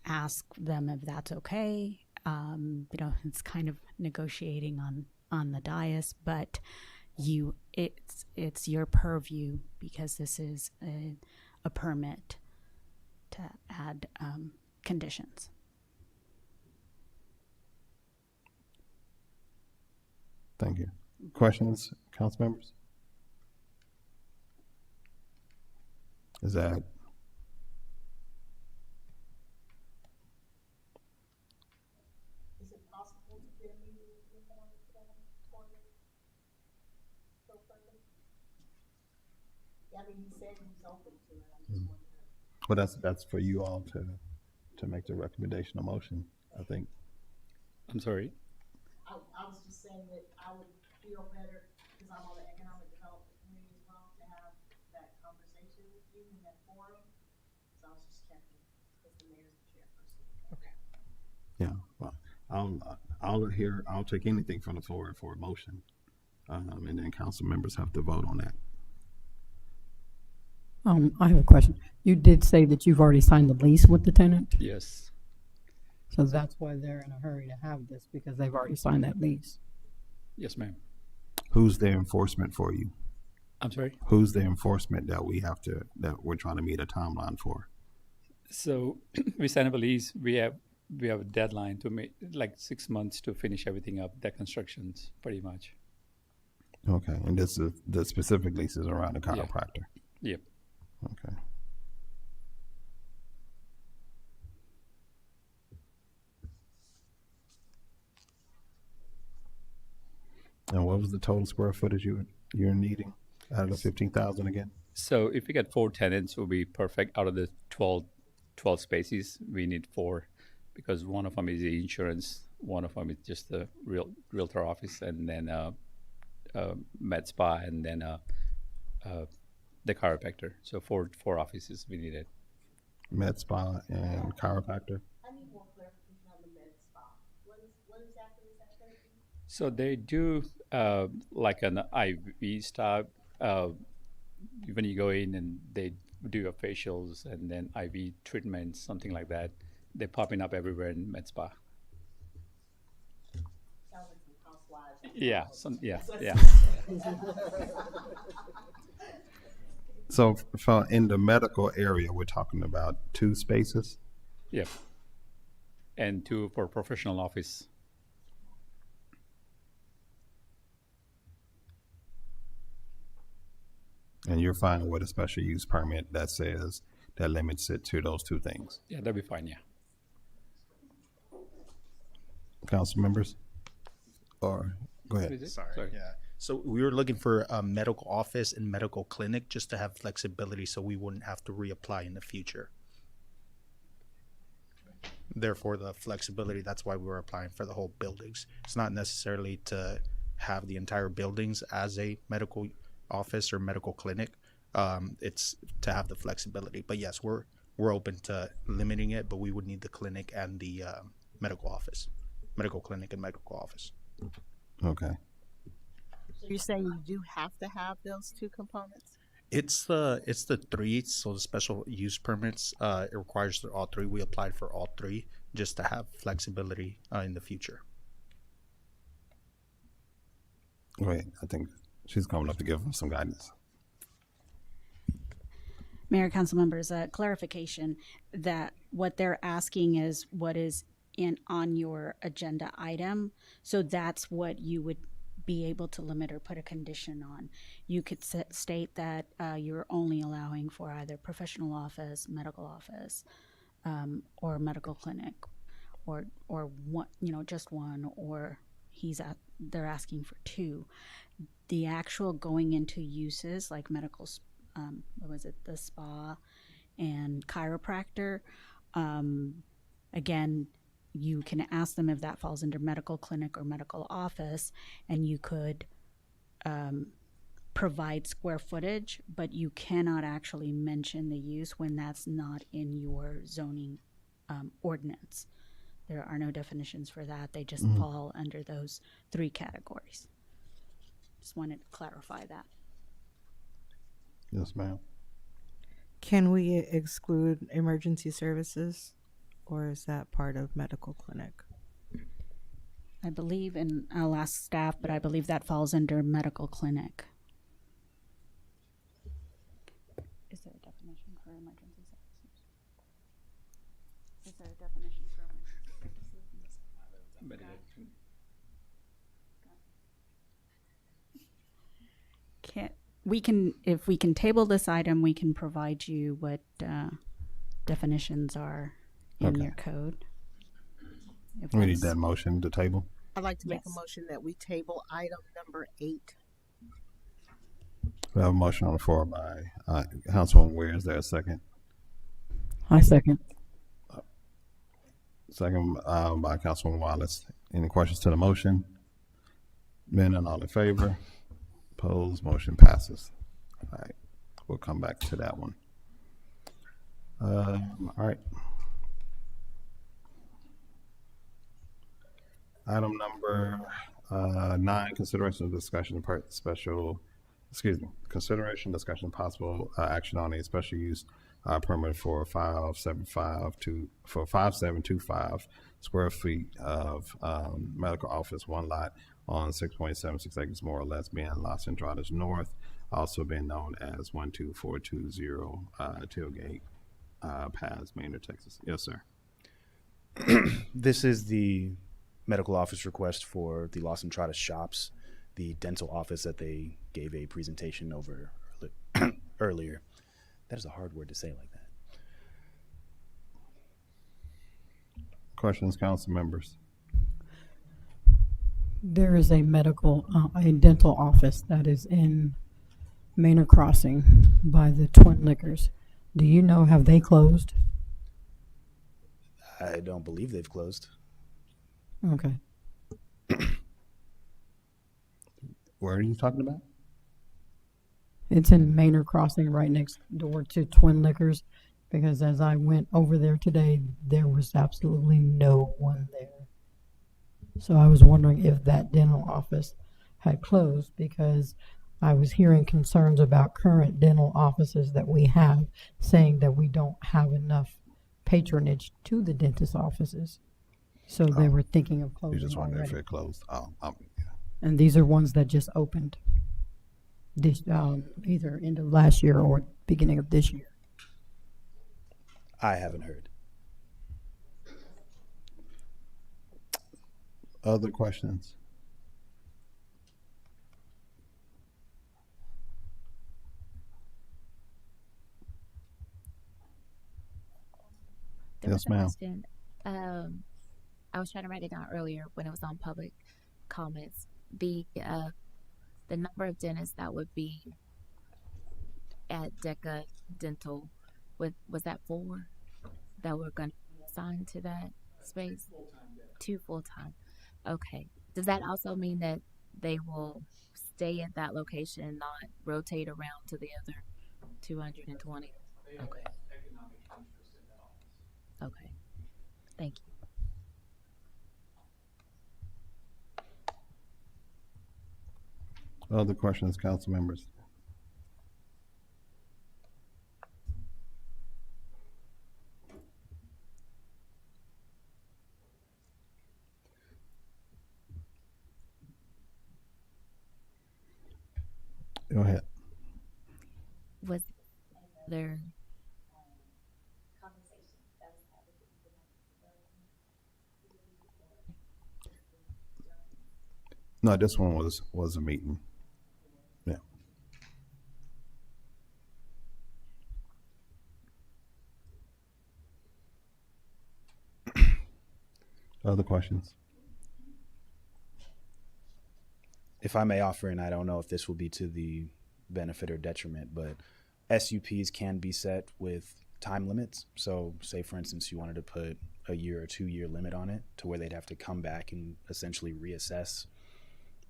ask them if that's okay. It's kind of negotiating on the dais, but it's your purview, because this is a permit to add conditions. Thank you. Questions, council members? Is that Is it possible to get a meeting with them for further? I mean, he said he's open to it. I'm just wondering. well, that's for you all to make the recommendation or motion, I think. I'm sorry. I was just saying that I would feel better, because I'm on the economic development committee as well, to have that conversation with you in that forum. So I was just checking, because the mayor's the chairperson. Okay. I'll take anything from the floor for a motion. And then council members have to vote on that. I have a question. You did say that you've already signed the lease with the tenant? Yes. So that's why they're in a hurry to have this, because they've already signed that lease. Yes, ma'am. Who's the enforcement for you? I'm sorry? Who's the enforcement that we're trying to meet a timeline for? So we sign up a lease. We have a deadline to make like 6 months to finish everything up. That construction's pretty much. Okay, and this is the specific leases around the chiropractor. Yep. Okay. And what was the total square footage you're needing out of the 15,000 again? So if we get 4 tenants, will be perfect. Out of the 12 spaces, we need 4 because one of them is the insurance, one of them is just the realtor office, and then med spa, and then the chiropractor. So 4 offices we needed. Med spa and chiropractor. I need more clarification on the med spa. What exactly is that going to be? So they do like an IV style. When you go in and they do your facials and then IV treatments, something like that. They're popping up everywhere in med spa. Sounds like some housewives. Yeah. So in the medical area, we're talking about 2 spaces? Yep. And 2 for professional office. And you're fine with a special use permit that says, that limits it to those 2 things? Yeah, that'll be fine, yeah. Council members? Or, go What ahead. is it? Sorry. Yeah. So we were looking for a medical office and medical clinic just to have flexibility so we wouldn't have to reapply in the future. Therefore, the flexibility, that's why we were applying for the whole buildings. It's not necessarily to have the entire buildings as a medical office or medical clinic. It's to have the flexibility. But yes, we're open to limiting it, but we would need the clinic and the medical office, medical clinic and medical office. Okay. So you're saying you do have to have those 2 components? It's the 3, so the special use permits, it requires all 3. We applied for all 3 just to have flexibility in the future. Wait, I think she's coming up to give them some guidance. Mayor, council members, clarification that what they're asking is what is on your agenda item. So that's what you would be able to limit or put a condition on. You could state that you're only allowing for either professional office, medical office, or medical clinic, or one, just one, or they're asking for 2. The actual going into uses like medical, the spa and chiropractor, again, you can ask them if that falls under medical clinic or medical office, and you could provide square footage, but you cannot actually mention the use when that's not in your zoning ordinance. There are no definitions for that. They just fall under those 3 categories. Just wanted to clarify that. Yes, ma'am. Can we exclude emergency services, or is that part of medical clinic? I believe, and I'll ask staff, but I believe that falls under medical clinic. Is there a definition for emergency services? Is there a definition for emergency services? If we can table this item, we can provide you what definitions are in your code. We need that motion to table. I'd like to make a motion that we table item number 8. We have a motion on the floor by Councilwoman Ware. Is there a second? I second. Second by Councilwoman Wallace. Any questions to the motion? Men and all in favor? Opposed? Motion passes. All right. We'll come back to that one. All right. Item number 9, consideration of discussion consideration, discussion, possible action on a special use permit for 5725 square feet of medical office, one lot on 6.76 acres more or less, being Las Entradas North, also being known as 12420 Tailgate Paths, Maynard, Texas. Yes, sir. This is the medical office request for the Las Entradas shops, the dental office that they gave a presentation over earlier. That is a hard word to say like that. Questions, council members? There is a a dental office that is in Manor Crossing by the Twin Liquors. Do you know, have they closed? I don't believe they've closed. Okay. Where are you talking about? It's in Manor Crossing, right next door to Twin Liquors, because as I went over there today, there was absolutely no one there. So I was wondering if that dental office had closed, because I was hearing concerns about current dental offices that we have, saying that we don't have enough patronage to the dentist offices. So they were thinking of closing You just wonder if already. it closed. And these are ones that just opened this either end of last year or beginning of this year. I haven't heard. Other questions? There Yes, was a ma'am. question. I was trying to write it down earlier when it was on public comments. The number of dentists that would be at DECA Dental, was that 4 that were going to be assigned to that space? 2 full-time. Okay. Does that also mean that they will stay at that location and not rotate around to the other 220? Okay. Okay. Thank you. Other questions, council members? Go ahead. Was there No, this one was a meeting. Yeah. Other questions? If I may offer, and I don't know if this will be to the benefit or detriment, but SUPs can be set with time limits. So say, for instance, you wanted to put a year or 2 year limit on it to where they'd have to come back and essentially reassess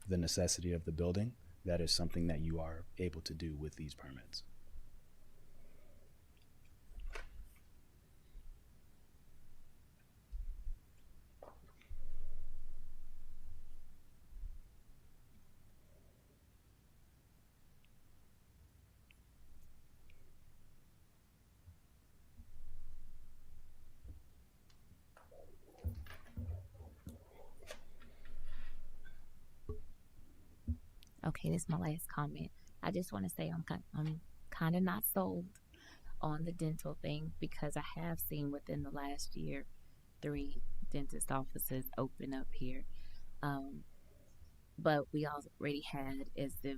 the necessity of the building. That is something that you are able to do with these permits. Okay, this is my last comment. I just want to say I'm kind of not sold on the dental thing, because I have seen within the last year 3 dentist offices open up here. But we already had, as they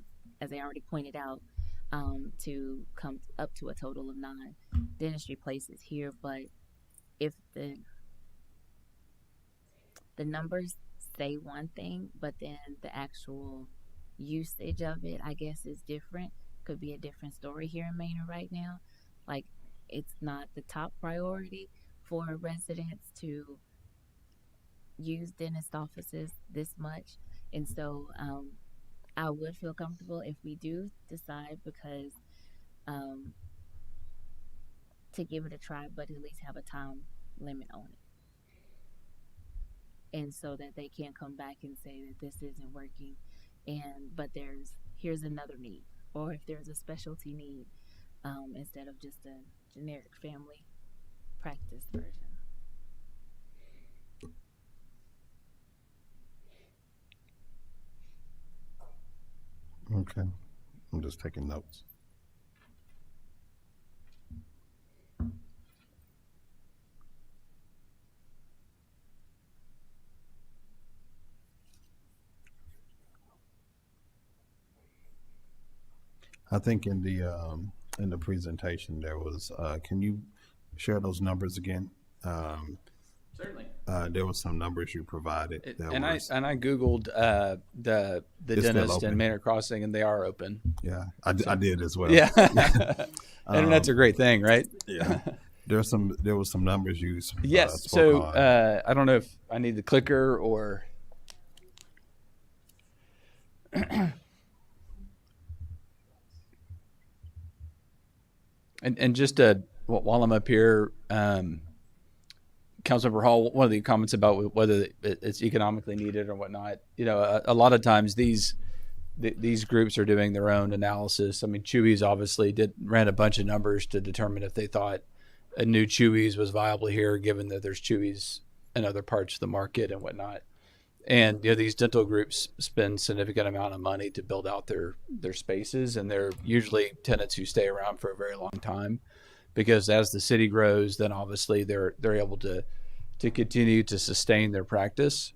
already pointed out, to come up to a total of 9 dentistry places here. But if the numbers say one thing, but then the actual usage of it, I guess, is different. Could be a different story here in Maynard right now. Like, it's not the top priority for residents to use dentist offices this much. And so I would feel comfortable if we do decide, because to give it a try, but at least have a time limit on it. and so that they can't come back and say that this isn't working. But here's another need, or if there's a specialty need, instead of just a generic family practice version. Okay. I'm just taking notes. I think in the presentation there was, can you share those numbers again? Certainly. There was some numbers you provided. And I googled the It's still dentist open. in Manor Crossing, and they are open. Yeah, I did as well. Yeah, internet's a great thing, right? Yeah, there was some numbers you Yes. spoke So on. I don't know if I need the clicker or. And just while I'm up here, Councilmember Hall, one of the comments about whether it's economically needed or whatnot, a lot of times these groups are doing their own analysis. I mean, Chewy's obviously ran a bunch of numbers to determine if they thought a new Chewy's was viable here, given that there's Chewy's in other parts of the market and whatnot. And these dental groups spend significant amount of money to build out their spaces, and they're usually tenants who stay around for a very long time, because as the city grows, then obviously they're able to continue to sustain their practice.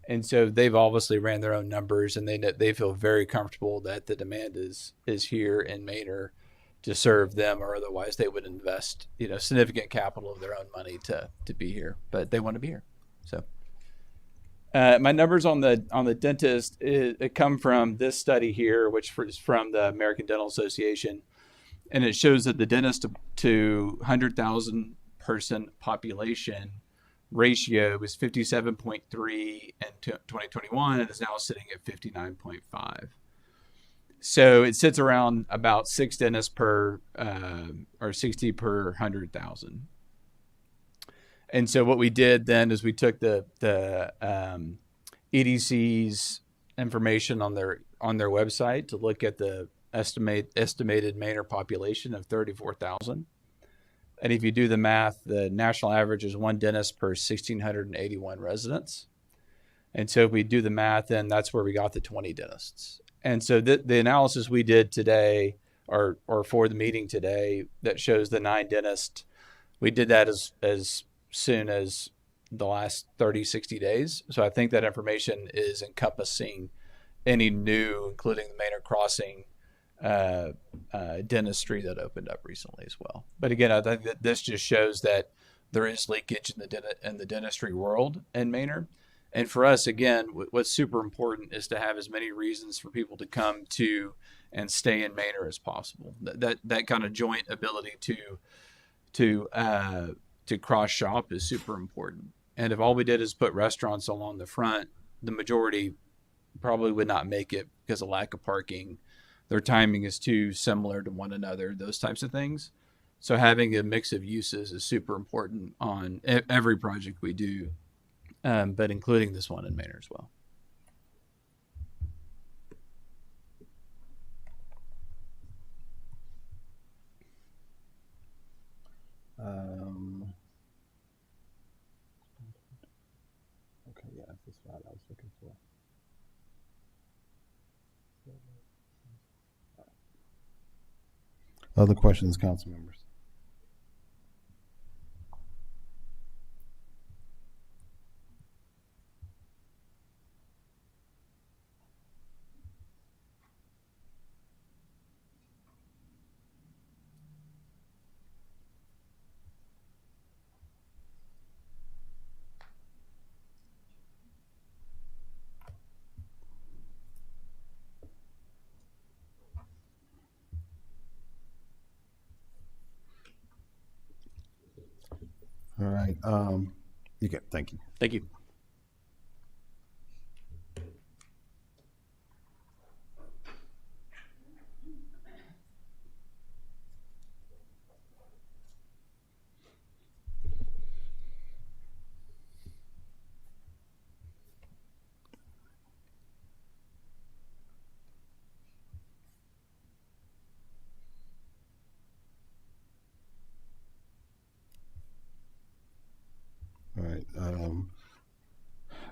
And so they've obviously ran their own numbers, and they feel very comfortable that the demand is here in Manor to serve them, or otherwise they would invest significant capital of their own money to be here, but they want to be here. So. My numbers on the dentist it come from this study here, which is from the American Dental Association, and it shows that the dentist to 100,000 person population ratio was 57.3 in 2021, and is now sitting at 59.5. So it sits around about 6 dentists per or 60 per 100,000. And so what we did then is we took the EDC's information on their website to look at the estimated Manor population of 34,000. And if you do the math, the national average is 1 dentist per 1,681 residents. And so if we do the math, then that's where we got the 20 dentists. And so the analysis we did today, or for the meeting today, that shows the 9 dentists, we did that as soon as the last 30, 60 days. So I think that information is encompassing any new, including the Manor Crossing dentistry that opened up recently as well. But again, I think that this just shows that there is leakage in the dentistry world in Manor. And for us, again, what's super important is to have as many reasons for people to come to and stay in Manor as possible. That kind of joint ability to cross shop is super important. And if all we did is put restaurants along the front, the majority probably would not make it because of lack of parking. Their timing is too similar to one another, those types of things. So having a mix of uses is super important on every project we do, but including this one in Manor as well. Okay, yeah, that's the slide I was looking for. Other questions, council members? All right. You get. Thank you. Thank you.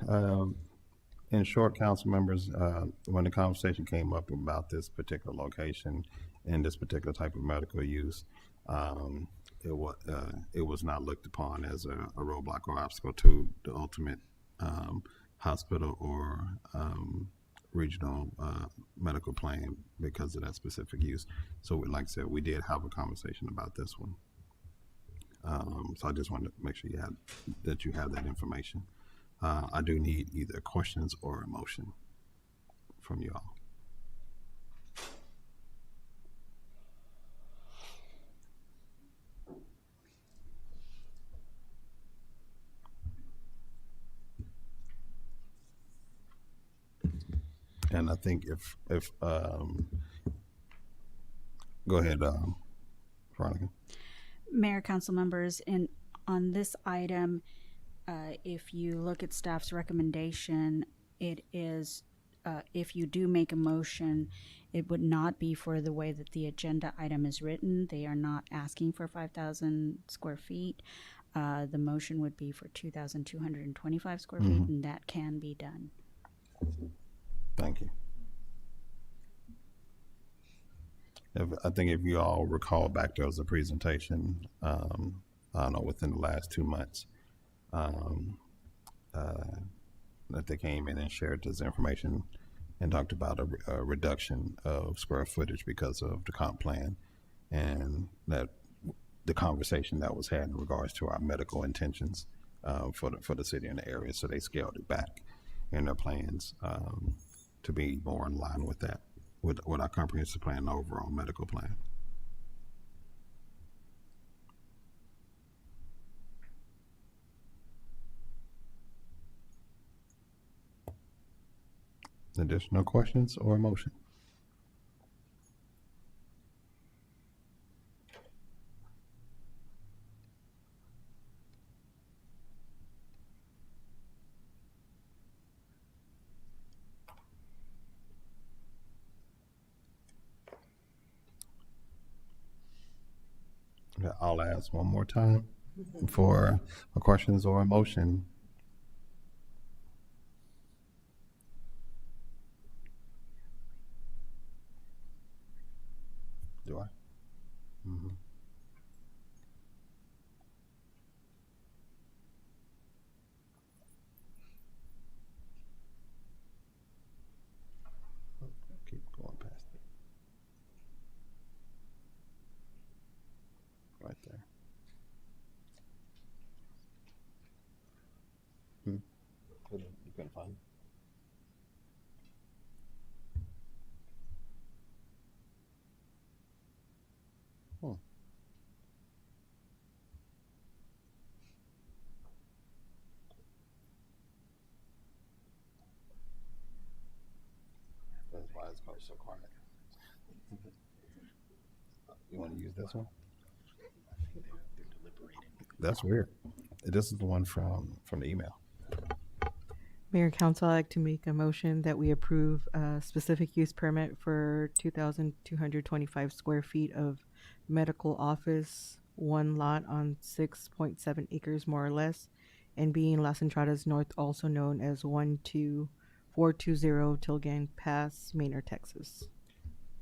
In short, council members, when the conversation came up about this particular location and this particular type of medical use, it was not looked upon as a roadblock or obstacle to the ultimate hospital or regional medical plan because of that specific use. So, like I said, we did have a conversation about this one. So I just wanted to make sure you have that information. I do need either questions or a motion from you all. And I think if go ahead, Veronica. Mayor, council members, on this item, if you look at staff's recommendation, it is, if you do make a motion, it would not be for the way that the agenda item is written. They are not asking for 5,000 square feet. The motion would be for 2,225 square feet, and that can be done. Thank you. I think if you all recall back, there was a presentation, I don't know, within the last 2 months, that they came in and shared this information and talked about a reduction of square footage because of the comp plan, and that the conversation that was had in regards to our medical intentions for the city and the area. So they scaled it back in their plans to be more in line with that, with our comprehensive plan and overall medical plan. Additional questions or a motion? I'll ask one more time for questions or a motion. Do I? Keep going past it. Right there. You couldn't find it? That's why it's so quiet. You want to use this one? That's weird. This is the one from the email. Mayor, council, I'd like to make a motion that we approve a specific use permit for 2,225 square feet of medical office, one lot on 6.7 acres more or less, and being Las Entradas North, also known as 12420 Tilgan Pass, Maynard, Texas.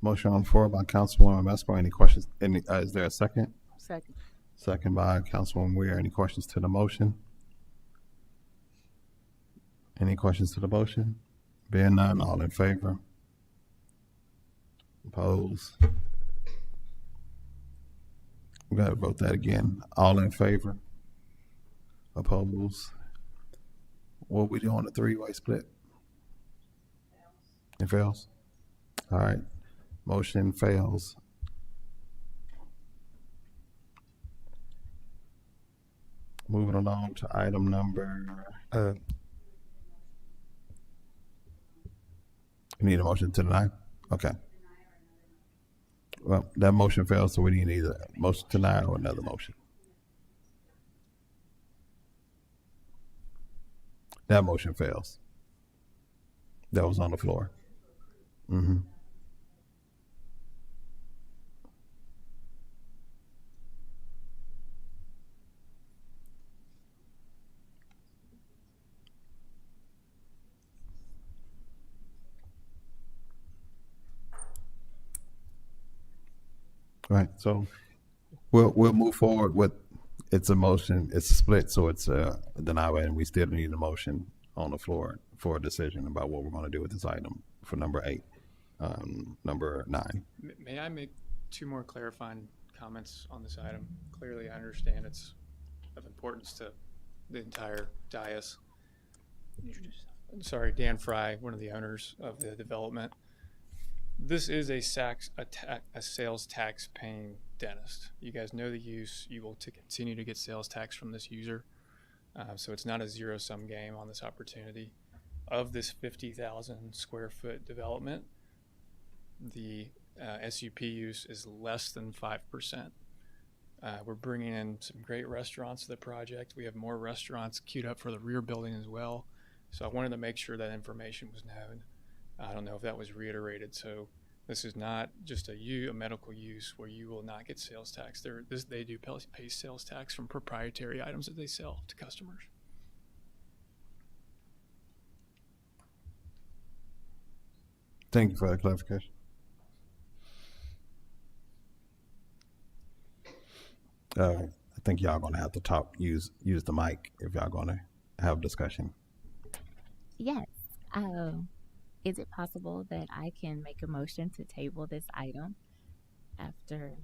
Motion on the floor by Councilwoman Mesco. Any questions? Is there a second? Second. Second by Councilwoman Weir. Any questions to the motion? Any questions to the motion? Being none, all in favor? Opposed? We gotta vote that again. All in favor? Opposed? What we do on the three-way split? It fails? All right. Motion fails. Moving along to item number. You need a motion to deny? Okay. Well, that motion fails, so we need either a motion to deny or another motion. That motion fails. That was on the floor. Right, so we'll move forward with, it's a motion, it's a split, so it's a denial, and we still need a motion on the floor for a decision about what we're gonna do with this item for number 8. Number 9. May I make 2 more clarifying comments on this item? Clearly, I understand it's of importance to the entire dais. Sorry, Dan Fry, one of the owners of the development. This is a sales tax paying dentist. You guys know the use. You will continue to get sales tax from this user. So it's not a zero-sum game on this opportunity. Of this 50,000 square foot development, the SUP use is less than 5%. We're bringing in some great restaurants to the project. We have more restaurants queued up for the rear building as well. So I wanted to make sure that information was known. I don't know if that was reiterated. So this is not just a medical use where you will not get sales tax. They do pay sales tax from proprietary items that they sell to customers. Thank you for that clarification. I think y'all gonna have to use the mic if y'all gonna have discussion. Yes. Is it possible that I can make a motion to table this item after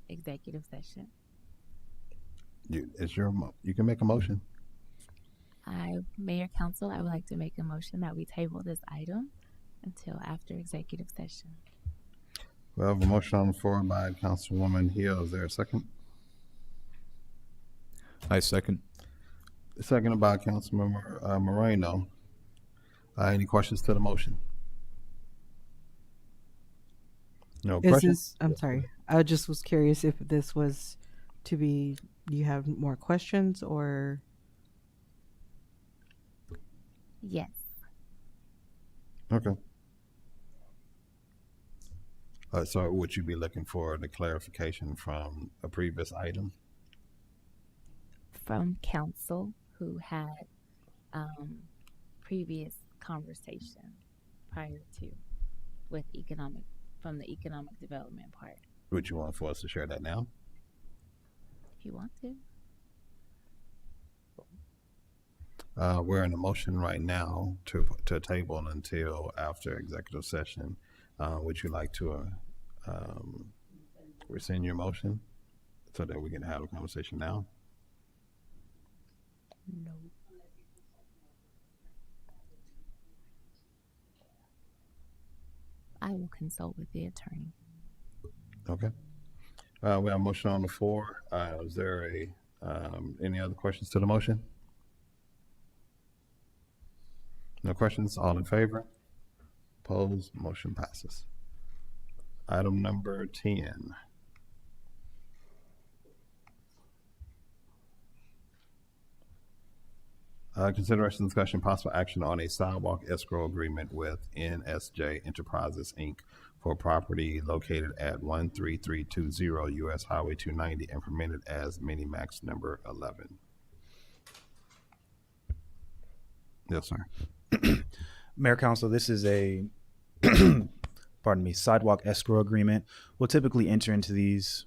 executive session? You can make a motion. Mayor Council, I would like to make a motion that we table this item until after executive session. We have a motion on the floor by Councilwoman Hill. Is there a second? I second. Seconded by Councilmember Moreno. Any questions to the motion? No questions? I'm sorry. I just was curious if this was to be, do you have more questions or? Yes. Okay. So would you be looking for the clarification from a previous item? From council who had previous conversation prior to with from the economic development part. Would you want for us to share that now? If you want to. We're in a motion right now to table until after executive session. Would you like to rescind your motion so that we can have a conversation now? No. I will consult with the attorney. Okay. We have a motion on the floor. Is there any other questions to the motion? No questions? All in favor? Opposed? Motion passes. Item number 10. Consideration, discussion, possible action on a sidewalk escrow agreement with NSJ Enterprises, Inc. for property located at 13320 U.S. Highway 290 and permitted as Minimax number 11. Yes, sir. Mayor Council, this is a sidewalk escrow agreement. We'll typically enter into these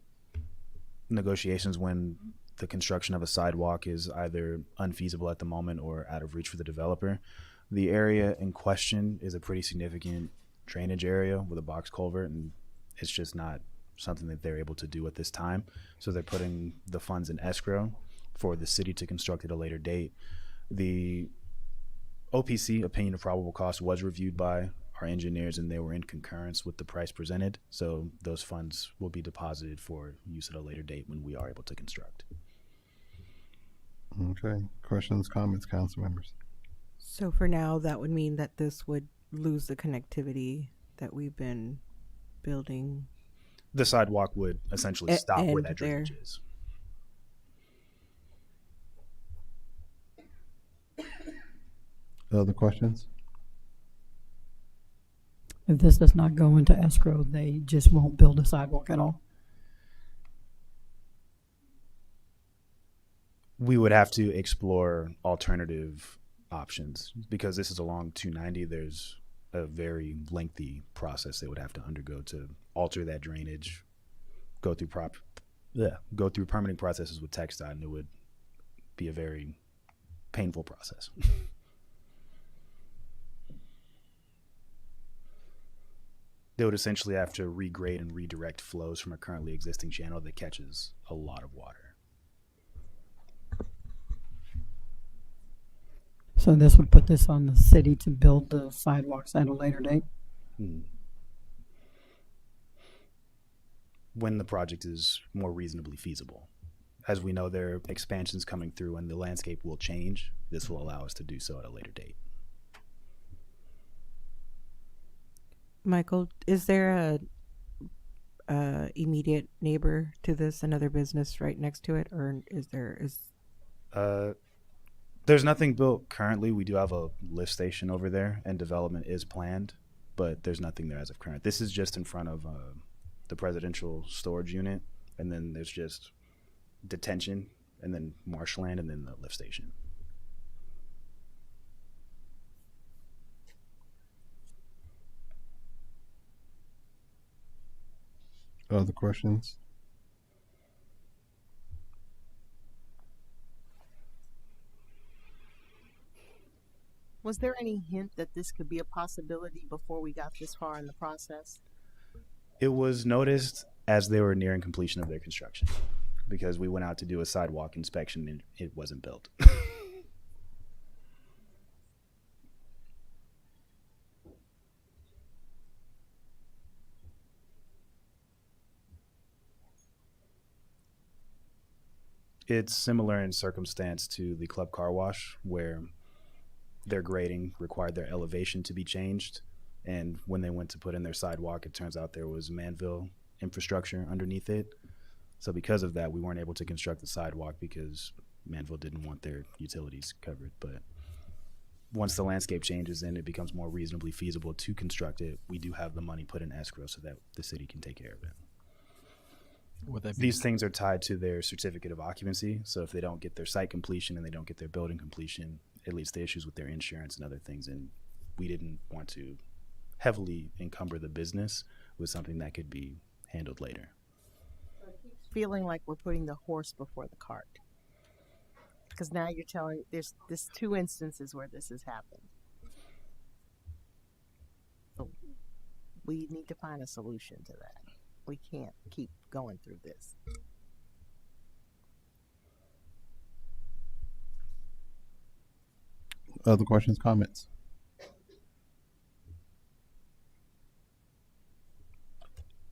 negotiations when the construction of a sidewalk is either unfeasible at the moment or out of reach for the developer. The area in question is a pretty significant drainage area with a box culvert, and it's just not something that they're able to do at this time. So they're putting the funds in escrow for the city to construct at a later date. The OPC, opinion of probable cost, was reviewed by our engineers, and they were in concurrence with the price presented. So those funds will be deposited for use at a later date when we are able to construct. Okay. Questions, comments, council members? So for now, that would mean that this would lose the connectivity that we've been building. The sidewalk would essentially stop where that drainage is. Other questions? If this does not go into escrow, they just won't build a sidewalk at all. We would have to explore alternative options because this is along 290. There's a very lengthy process they would have to undergo to alter that drainage go through permitting processes with TxDOT, and it would be a very painful process. They would essentially have to regrade and redirect flows from a currently existing channel that catches a lot of water. So this would put this on the city to build the sidewalks at a later date? When the project is more reasonably feasible. As we know, there are expansions coming through and the landscape will change. This will allow us to do so at a later date. Michael, is there a immediate neighbor to this, another business right next to it, or There's nothing built currently. We do have a lift station over there, and development is planned, but there's nothing there as of current. This is just in front of the presidential storage unit, and then there's just detention, and then marshland, and then the lift station. Other questions? Was there any hint that this could be a possibility before we got this far in the process? It was noticed as they were nearing completion of their construction, because we went out to do a sidewalk inspection and it wasn't built. It's similar in circumstance to the Club Car Wash, where their grading required their elevation to be changed. And when they went to put in their sidewalk, it turns out there was Manville infrastructure underneath it. So because of that, we weren't able to construct the sidewalk because Manville didn't want their utilities covered. But once the landscape changes and it becomes more reasonably feasible to construct it, we do have the money put in escrow so that the city can take care of it. These things are tied to their certificate of occupancy. So if they don't get their site completion and they don't get their building completion, it leads to issues with their insurance and other things. And we didn't want to heavily encumber the business with something that could be handled later. Feeling like we're putting the horse before the cart. Because now you're telling there's 2 instances where this has happened. So we need to find a solution to that. We can't keep going through this. Other questions, comments?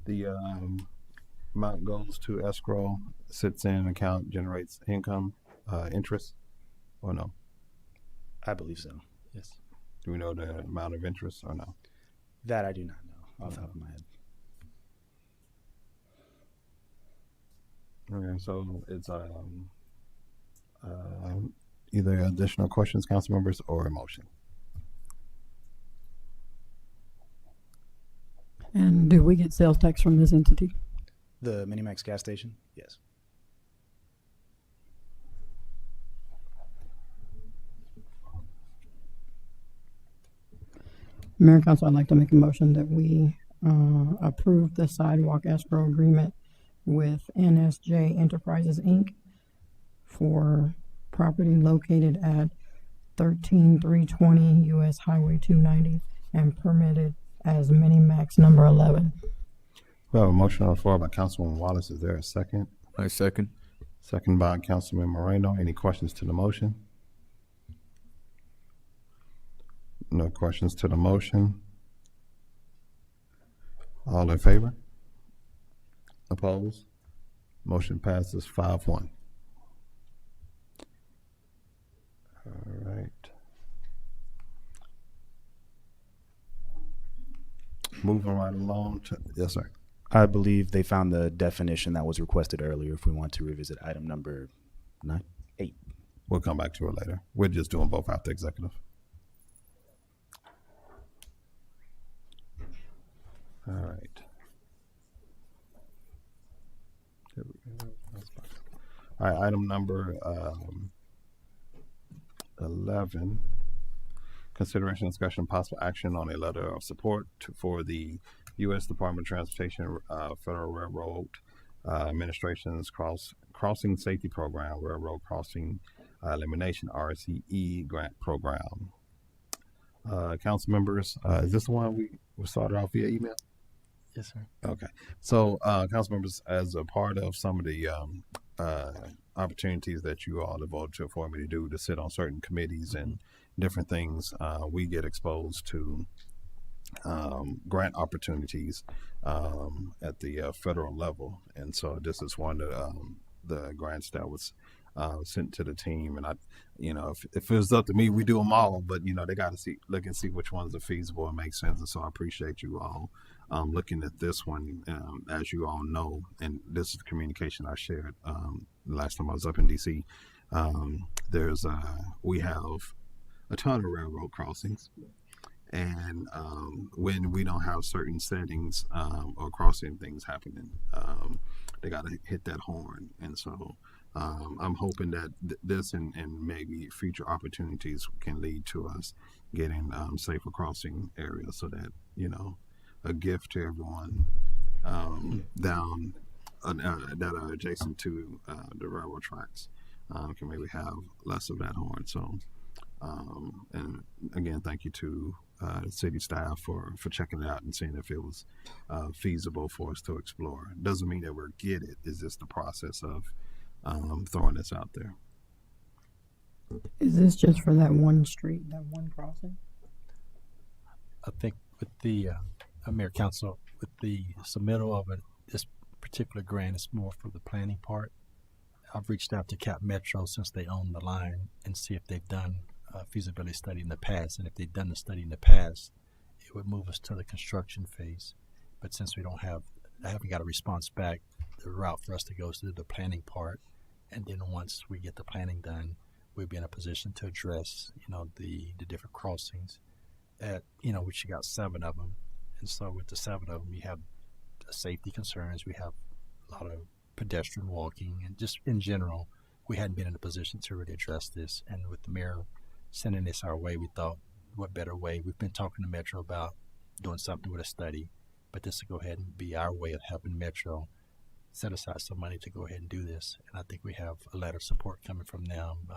The amount goes to escrow, sits in an account, generates income, interest, or no? I believe so, yes. Do we know the amount of interest or no? That I do not know off the top of my head. Okay, so it's either additional questions, council members, or a motion. And do we get sales tax from this entity? The Minimax gas station? Yes. Mayor and Council, I'd like to make a motion that we approve the sidewalk escrow agreement with NSJ Enterprises, Inc. for property located at 13320 US Highway 290 and permitted as Minimax number 11. We have a motion on the floor by Councilwoman Wallace. Is there a second? I second. Second by Councilman Moreno. Any questions to the motion? No questions to the motion. All in favor? Opposed? Motion passes 5-1. All right. Moving right along to, yes, sir. I believe they found the definition that was requested earlier if we want to revisit item number 8. We'll come back to it later. We're just doing both after executive. All right. Here we go. All right, item number 11. Consideration, discussion, possible action on a letter of support for the U.S. Department of Transportation Federal Railroad Administration's Crossing Safety Program, Railroad Crossing Elimination RCE Grant Program. Council members, is this the one we started off via email? Yes, sir. Okay. So, council members, as a part of some of the opportunities that you all have voted to for me to do, to sit on certain committees and different things, we get exposed to grant opportunities at the federal level. And so this is one of the grants that was sent to the team. And I, if it was up to me, we do them all, but they got to look and see which ones are feasible and make sense. And so I appreciate you all looking at this one. As you all know, and this is the communication I shared last time I was up in DC. We have a ton of railroad crossings. And when we don't have certain settings or crossing things happening, they got to hit that horn. And so I'm hoping that this and maybe future opportunities can lead to us getting safer crossing areas, so that, a gift to everyone down that are adjacent to the railroad tracks can maybe have less of that horn. So, and again, thank you to city staff for checking it out and seeing if it was feasible for us to explore. Doesn't mean that we'll get it. It's just the process of throwing this out there. Is this just for that one street, that one crossing? I think with the Mayor Council, with the submittal of this particular grant, it's more for the planning part. I've reached out to Cap Metro since they own the line and see if they've done a feasibility study in the past. And if they've done the study in the past, it would move us to the construction phase. But since I haven't got a response back, the route for us to go is to do the planning part. And then once we get the planning done, we'll be in a position to address, the different crossings which you got 7 of them. And so with the 7 of them, you have safety concerns. We have a lot of pedestrian walking, and just in general, we hadn't been in a position to really address this. And with the mayor sending this our way, we thought, what better way? We've been talking to Metro about doing something with a study, but this will go ahead and be our way of helping Metro set aside some money to go ahead and do this. And I think we have a letter of support coming from them,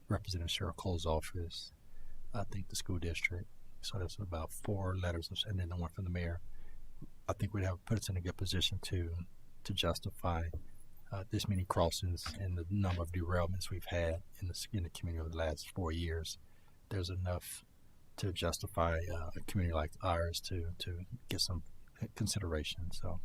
Representative Cheryl Cole's office, I think the school district. So that's about 4 letters, and then the one from the mayor. I think we'd have put us in a good position to justify this many crossings and the number of derailments we've had in the community over the last 4 years. There's enough to justify a community like ours to get some consideration. So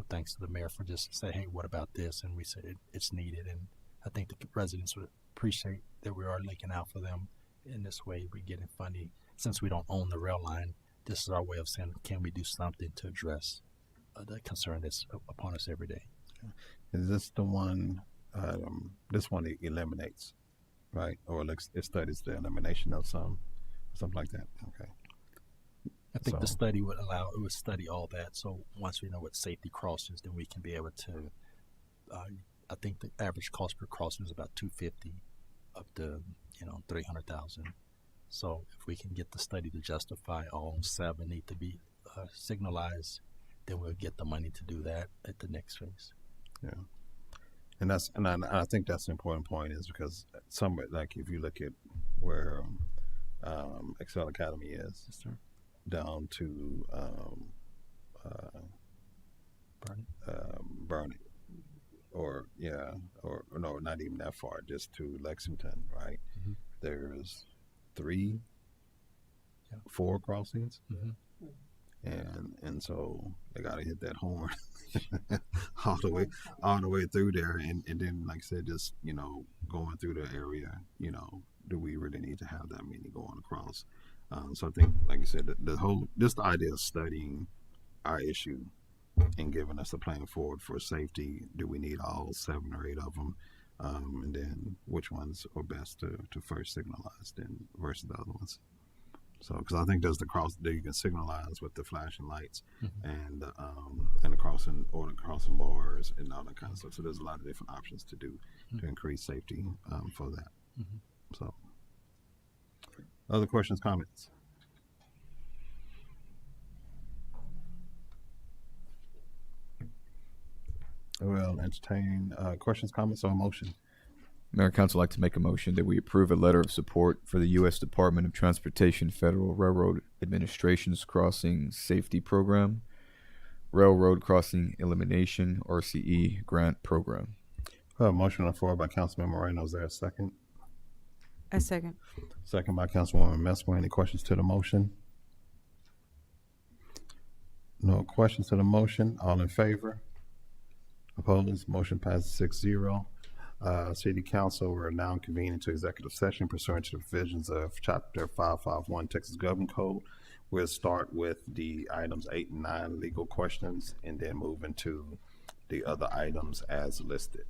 thanks to the mayor for just saying, hey, what about this? And we said it's needed, and I think the residents would appreciate that we are looking out for them in this way. We're getting funding. Since we don't own the rail line, this is our way of saying, can we do something to address the concern that's upon us every day? Is this the one? This one eliminates, right? Or it studies the elimination of something like that. Okay. I think the study would study all that. So once we know what safety crossings, then we can be able to. I think the average cost per crossing is about $250 up to 300,000. So if we can get the study to justify all 7 need to be signalized, then we'll get the money to do that at the next phase. Yeah, and I think that's an important point, is because like if you look at where Excel Academy is, down to Burnet, or no, not even that far, just to Lexington, right? Mm-hmm. There's 3, 4 crossings. Mm-hmm. And so they got to hit that horn all the way through there, and then, like I said, just going through the area, do we really need to have that many going across? So I think, like you said, the idea of studying our issue and giving us a plan forward for safety. Do we need all 7 or 8 of them? And then which ones are best to first signalize then versus the other ones? So, because I think there's the cross that you can signalize with the flashing lights, mm-hmm. and the crossing bars and all that kind of stuff. So there's a lot of different options to do mm-hmm. to increase safety for that. Mm-hmm. So, other questions, comments? I'll entertain questions, comments, or a motion. Mayor and Council, I'd like to make a motion that we approve a letter of support for the U.S. Department of Transportation Federal Railroad Administration's Crossing Safety Program, Railroad Crossing Elimination, RCE Grant Program. Motion on the floor by Councilmember Moreno. Is there a second? A second. Second by Councilwoman Messmer. Any questions to the motion? No questions to the motion. All in favor? Opposed? Motion passes 6-0. City Council, we're now convening into executive session pursuant to the provisions of Chapter 551 Texas Government Code. We'll start with the items 8 and 9, legal questions, and then move into the other items as listed.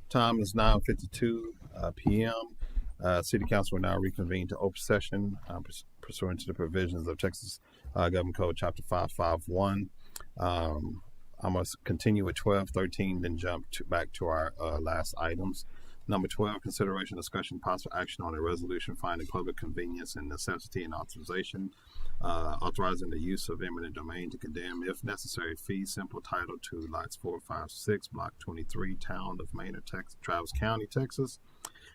Time is 9:52 p.m. City Council will now reconvene to open session pursuant to the provisions of Texas Government Code Chapter 551. I'm going to continue with 12, 13, then jump back to our last items. Number 12, consideration, discussion, possible action on a resolution finding public convenience and necessity and authorization, authorizing the use of eminent domain to condemn, if necessary, fee simple title to lots 4, 5, 6, block 23, town of Manor, Texas, Travis County, Texas,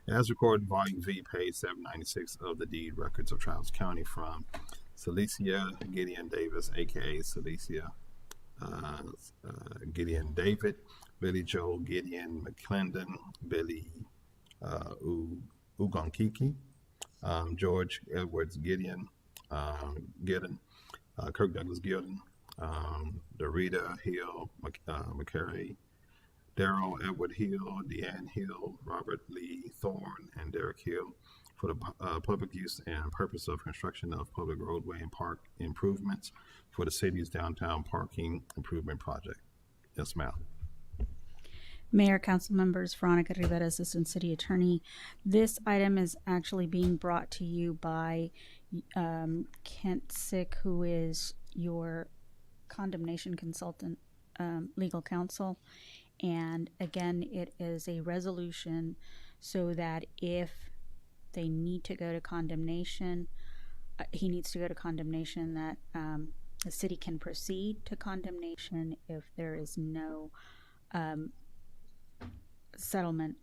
as recorded in volume V, page 796 of the deed records of Travis County from Celicia Gideon Davis, aka Celicia Gideon David, Billy Joel Gideon McClendon, Billy Ugonkiki, George Edwards Gideon, Gideon, Kirk Douglas Gideon, Dorita Hill McCary, Daryl Edward Hill, Deanne Hill, Robert Lee Thorne, and Derek Hill for the public use and purpose of construction of public roadway and park improvements for the city's downtown parking improvement project. Yes, ma'am. Mayor, council members, Veronica Rivera, Assistant City Attorney. This item is actually being brought to you by Kent Sick, who is your condemnation consultant, legal counsel. And again, it is a resolution so that if they need to go to condemnation, he needs to go to condemnation, that the city can proceed to condemnation if there is no settlement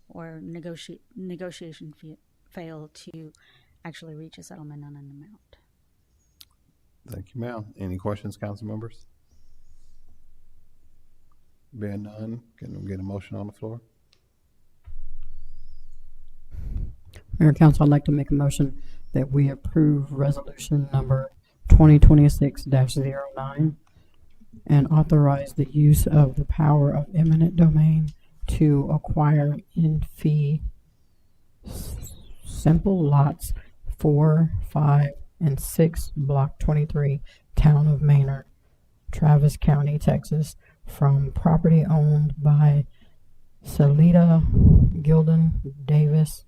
or negotiation fail to actually reach a settlement on an amount. Thank you, ma'am. Any questions, council members? Being none, can we get a motion on the floor? Mayor, council, I'd like to make a motion that we approve resolution number 2026-09 and authorize the use of the power of eminent domain to acquire in fee simple lots 4, 5, and 6, block 23, town of Manor, Travis County, Texas, from property owned by Salida Gilden Davis,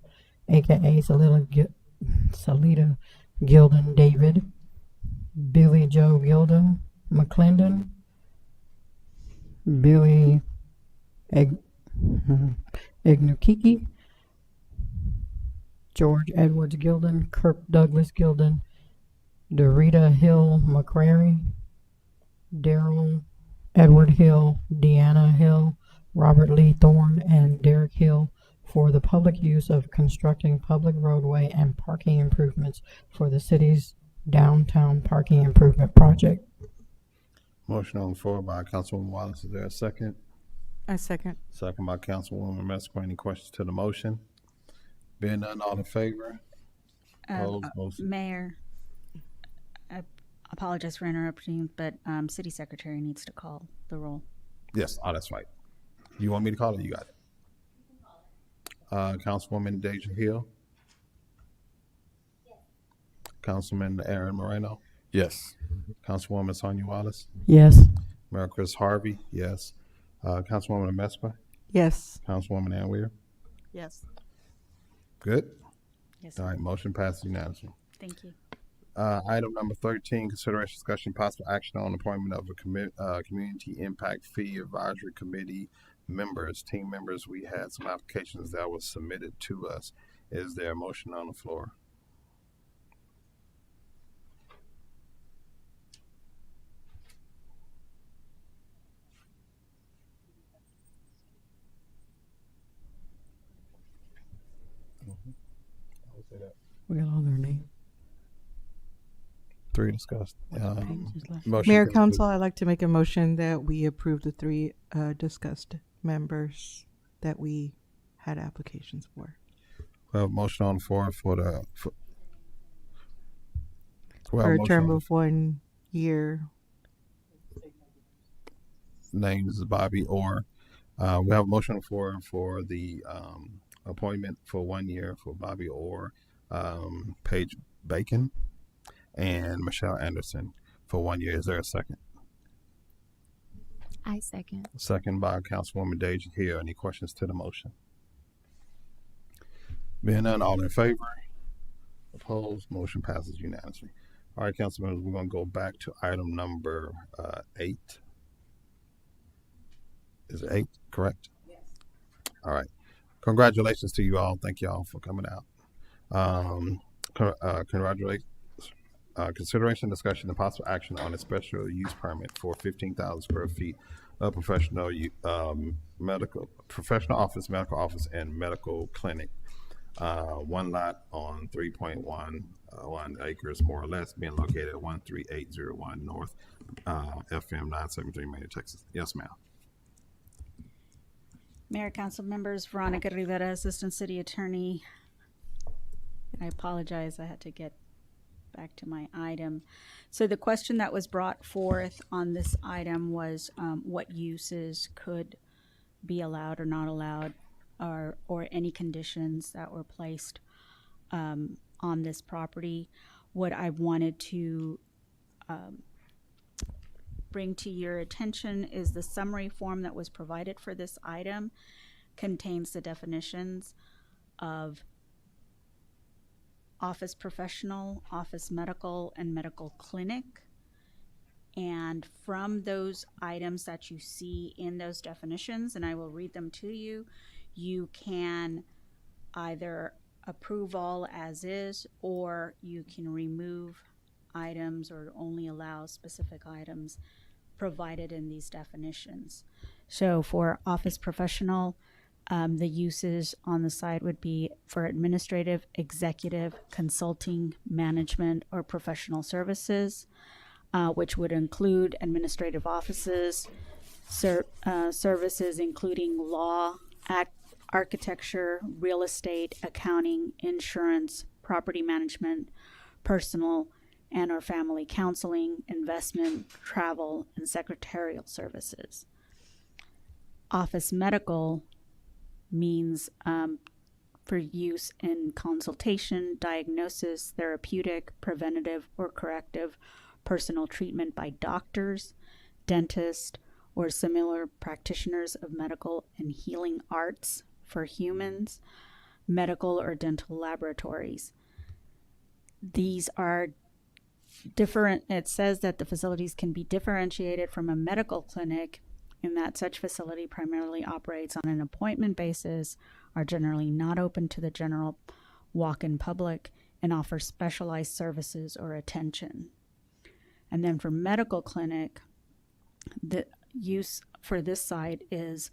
aka Salida Gilden David, Billy Joe Gilden McClendon, Billy Ignukiki, George Edwards Gilden, Kirk Douglas Gilden, Dorita Hill McCrary, Daryl Edward Hill, Deanna Hill, Robert Lee Thorne, and Derek Hill for the public use of constructing public roadway and parking improvements for the city's downtown parking improvement project. Motion on the floor by Councilwoman Wallace. Is there a second? I second. Second by Councilwoman Metzger. Any questions to the motion? Being none, all in favor? Opposed? Motion. Mayor, I apologize for interrupting, but City Secretary needs to call the roll. Yes, that's right. You want me to call it? You got it. Councilwoman Deja Hill? Councilman Aaron Moreno? Yes. Councilwoman Sonia Wallace? Yes. Mayor Chris Harvey? Yes. Councilwoman Metzger? Yes. Councilwoman Ann Weir? Yes. Good? Yes. All right, motion passes unanimously. Thank you. Item number 13, consideration, discussion, possible action on appointment of a community impact fee advisory committee members, team members. We had some applications that was submitted to us. Is there a motion on the floor? We got all their names. 3 discussed. Motion Mayor to- Council, I'd like to make a motion that we approve the 3 discussed members that we had applications for. We have a motion on the floor for the For a term of 1 year. Names is Bobby Orr. We have a motion on the floor for the appointment for 1 year for Bobby Orr, Paige Bacon, and Michelle Anderson for 1 year. Is there a second? I second. Second by Councilwoman Deja Hill. Any questions to the motion? Being none, all in favor? Opposed? Motion passes unanimously. All right, council members, we're going to go back to item number 8. Is it 8, correct? Yes. All right. Congratulations to you all. Thank you all for coming out. Congratulations. Consideration, discussion, and possible action on a special use permit for 15,000 square feet of professional office, medical office, and medical clinic. One lot on 3.11 acres, more or less, being located at 13801 North FM 973, Maynard, Texas. Yes, ma'am. Mayor, council members, Veronica Rivera, Assistant City Attorney. I apologize, I had to get back to my item. So the question that was brought forth on this item was what uses could be allowed or not allowed, or any conditions that were placed on this property. What I wanted to bring to your attention is the summary form that was provided for this item contains the definitions of office professional, office medical, and medical clinic. And from those items that you see in those definitions, and I will read them to you, you can either approve all as is, or you can remove items or only allow specific items provided in these definitions. So for office professional, the uses on the side would be for administrative, executive, consulting, management, or professional services, which would include administrative offices, services including law, architecture, real estate, accounting, insurance, property management, personal and or family counseling, investment, travel, and secretarial services. Office medical means for use in consultation, diagnosis, therapeutic, preventative, or corrective personal treatment by doctors, dentists, or similar practitioners of medical and healing arts for humans, medical or dental laboratories. These are different. It says that the facilities can be differentiated from a medical clinic in that such facility primarily operates on an appointment basis, are generally not open to the general walk-in public, and offer specialized services or attention. And then for medical clinic, the use for this site is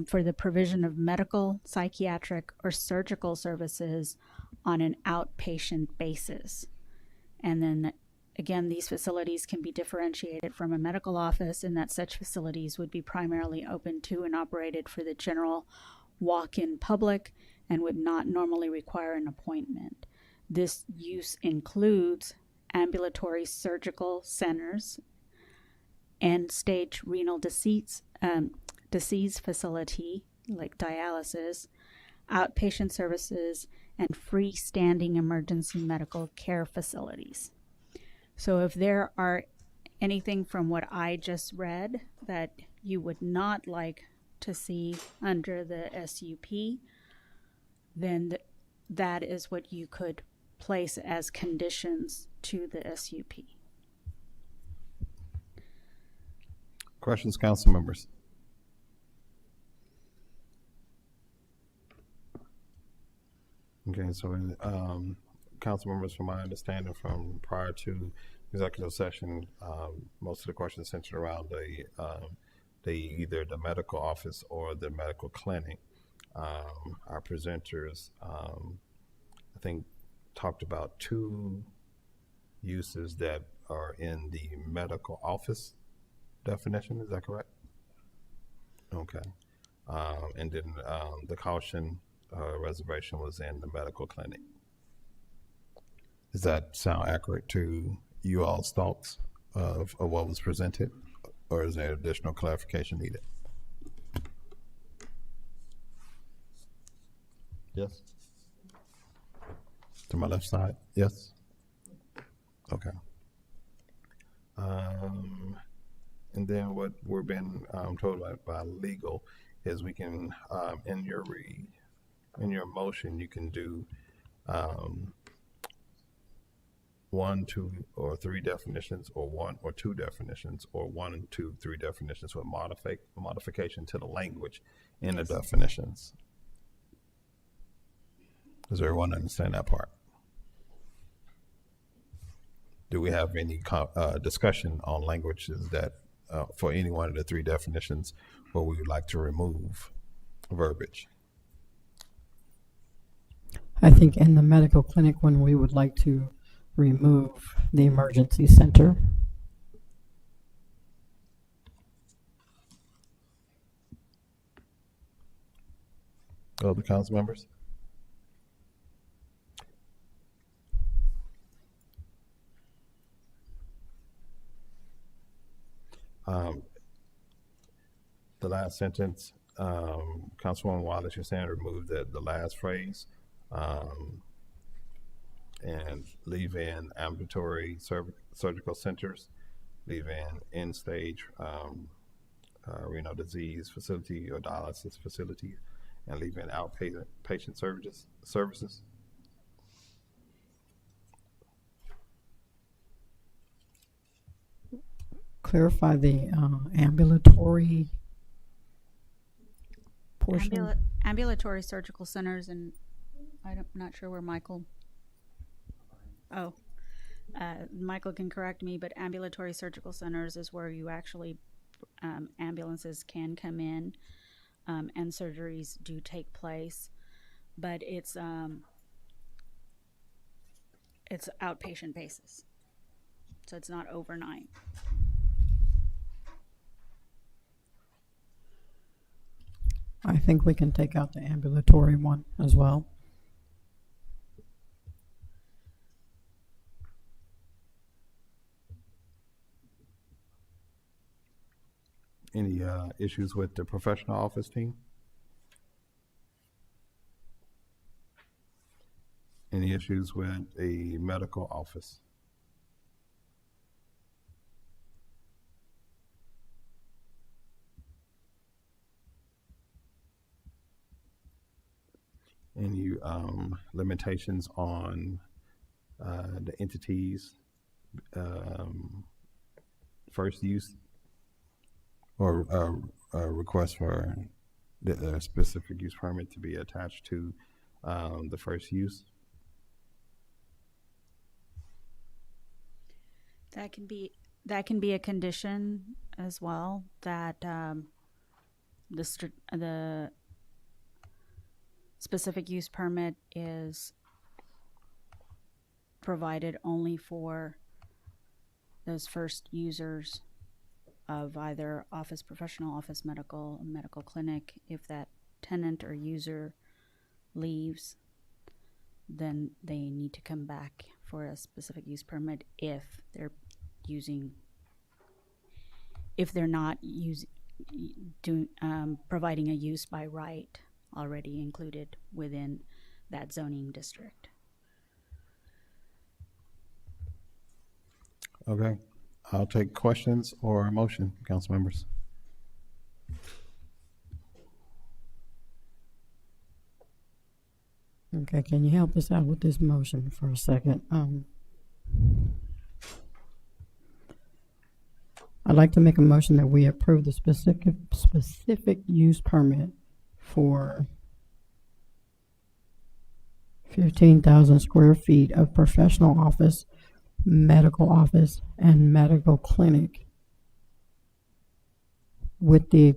for the provision of medical, psychiatric, or surgical services on an outpatient basis. And then again, these facilities can be differentiated from a medical office in that such facilities would be primarily open to and operated for the general walk-in public and would not normally require an appointment. This use includes ambulatory surgical centers, end-stage renal disease facility, like dialysis, outpatient services, and freestanding emergency medical care facilities. So if there are anything from what I just read that you would not like to see under the SUP, then that is what you could place as conditions to the SUP. Questions, council members? Okay, so council members, from my understanding from prior to executive session, most of the questions centered around either the medical office or the medical clinic. Our presenters, I think, talked about two uses that are in the medical office definition. Is that correct? Okay. And then the caution reservation was in the medical clinic. Does that sound accurate to you all's thoughts of what was presented, or is there additional clarification needed? Yes. To my left side, yes. Okay. And then what we're being told by legal is we can in your motion you can do 1, 2, or 3 definitions, or 1 or 2 definitions, or 1, 2, 3 definitions with modification to the language in the definitions. Does everyone understand that part? Do we have any discussion on languages that for any one of the 3 definitions where we would like to remove verbiage? I think in the medical clinic one, we would like to remove the emergency center. Other council members? The last sentence, Councilwoman Wallace, you're saying remove the last phrase and leave in ambulatory surgical centers, leave in end-stage renal disease facility or dialysis facility, and leave in outpatient services. Clarify the ambulatory portion. Ambulatory surgical centers, and I'm not sure where Michael. Oh, Michael can correct me, but ambulatory surgical centers is where you actually ambulances can come in and surgeries do take place, but it's outpatient basis, so it's not overnight. I think we can take out the ambulatory one as well. Any issues with the professional office team? Any issues with a medical office? Any limitations on the entities' first use, or a request for the specific use permit to be attached to the first use? That can be a condition as well, that the specific use permit is provided only for those first users of either office professional, office medical, medical clinic. If that tenant or user leaves, then they need to come back for a specific use permit if they're not providing a use by right already included within that zoning district. Okay, I'll take questions or a motion, council members. Okay, can you help us out with this motion for a second? I'd like to make a motion that we approve the specific use permit for 15,000 square feet of professional office, medical office, and medical clinic, with the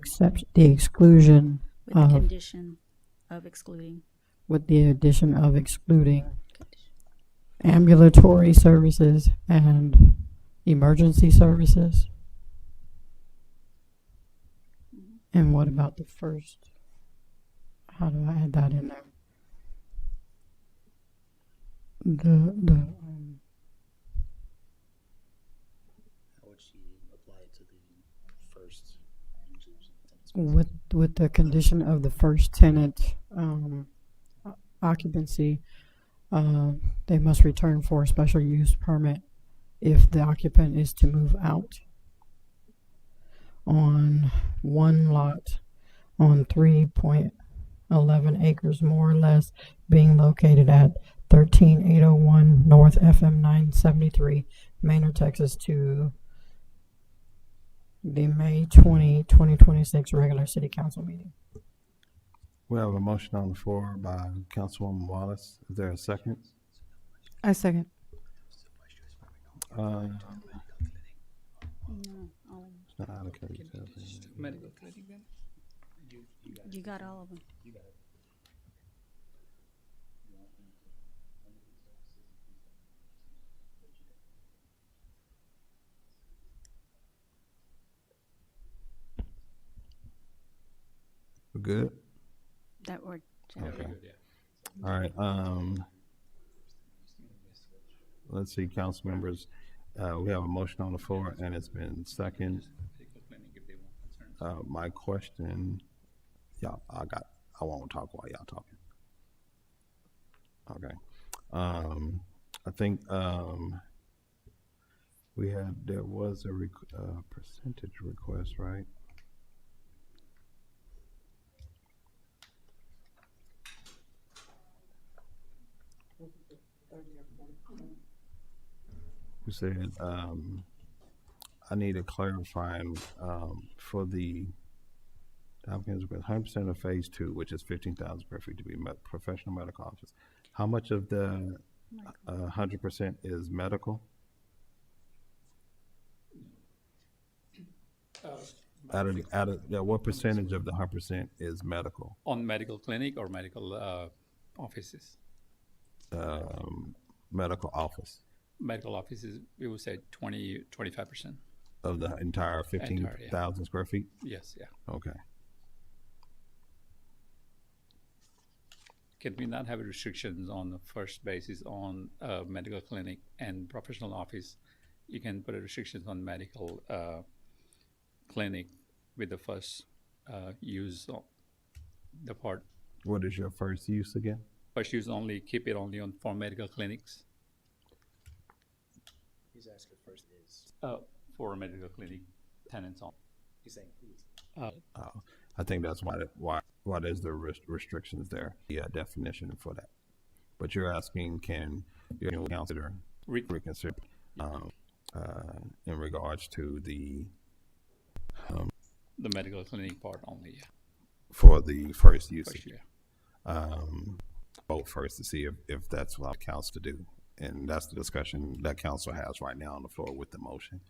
exclusion With the condition of excluding. with the addition of excluding ambulatory services and emergency services. And what about the first? How do I add that in there? How would she apply it to the first users? With the condition of the first tenant occupancy, they must return for a special use permit if the occupant is to move out on one lot on 3.11 acres, more or less, being located at 13801 North FM 973, Manor, Texas, to the May 20, 2026 regular city council meeting. We have a motion on the floor by Councilwoman Wallace. Is there a second? I second. It's not allocated. Medical clinic then? You got all of them. We're good? That word. Okay. All right. Let's see, council members. We have a motion on the floor and it's been seconded. My question, I won't talk while y'all talking. Okay. I think there was a percentage request, right? You said, I need to clarify for the applicants with 100% of phase 2, which is 15,000 square feet to be professional medical office. How much of the 100% is medical? What percentage of the 100% is medical? On medical clinic or medical offices? Medical office. Medical offices, we would say 25%. Of the entire 15,000 square feet? Yes, yeah. Okay. Can we not have restrictions on the first basis on medical clinic and professional office? You can put restrictions on medical clinic with the first use of the part. What is your first use again? First use only, keep it only for medical clinics. He's asking first is. For medical clinic tenants on. He's saying please. I think that's why there's the restrictions there. Yeah, definition for that. But you're asking, can you consider reconsider in regards to the medical clinic part only, yeah. For the first usage. Vote first to see if that's what council to do. And that's the discussion that council has right now on the floor with the motion.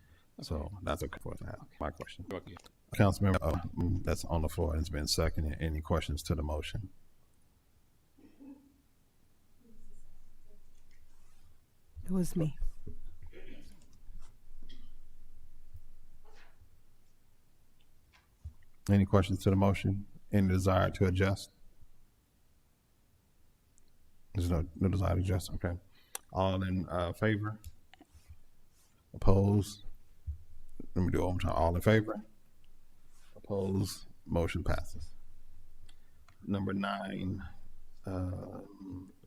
So that's okay for that. My question. Okay. Councilmember, that's on the floor and it's been seconded. Any questions to the motion? It was me. Any questions to the motion? Any desire to adjust? There's no desire to adjust. Okay. All in favor? Opposed? Let me do it one more time. All in favor? Opposed? Motion passes. Number 9.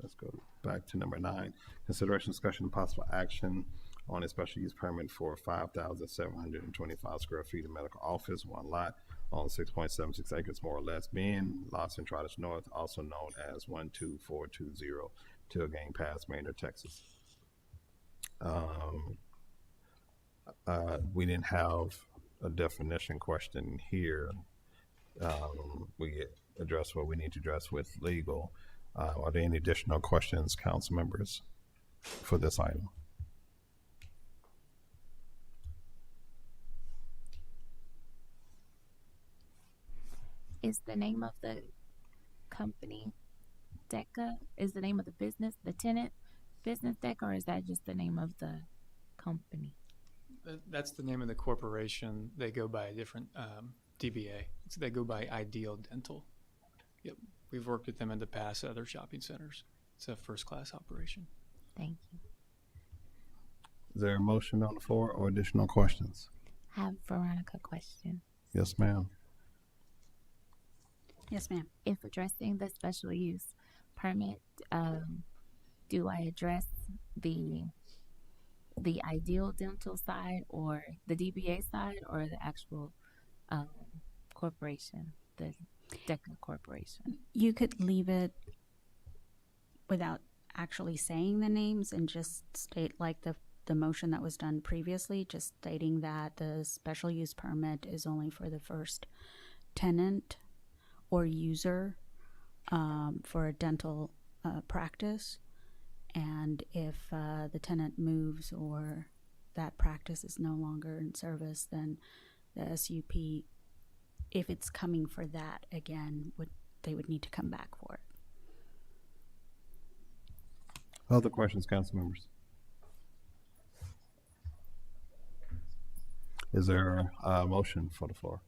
Let's go back to number 9. Consideration, discussion, and possible action on a special use permit for 5,725 square feet of medical office, one lot on 6.76 acres more or less, being Los Entradas North, also known as 12420 Tilgang Pass, Maynard, Texas. We didn't have a definition question here. We address what we need to address with legal. Are there any additional questions, council members, for this item? Is the name of the company DECA? Is the name of the business, the tenant business DECA, or is that just the name of the company? That's the name of the corporation. They go by a different DBA. So they go by Ideal Dental. Yep. We've worked with them in the past at other shopping centers. It's a first-class operation. Thank you. Is there a motion on the floor or additional questions? I have Veronica question. Yes, ma'am. Yes, ma'am. If addressing the special use permit, do I address the Ideal Dental side or the DBA side or the actual corporation, the DECA corporation? You could leave it without actually saying the names and just state like the motion that was done previously, just stating that the special use permit is only for the first tenant or user for a dental practice. And if the tenant moves or that practice is no longer in service, then the SUP, if it's coming for that again, they would need to come back for it. Other questions, council members? Is there a motion for the floor?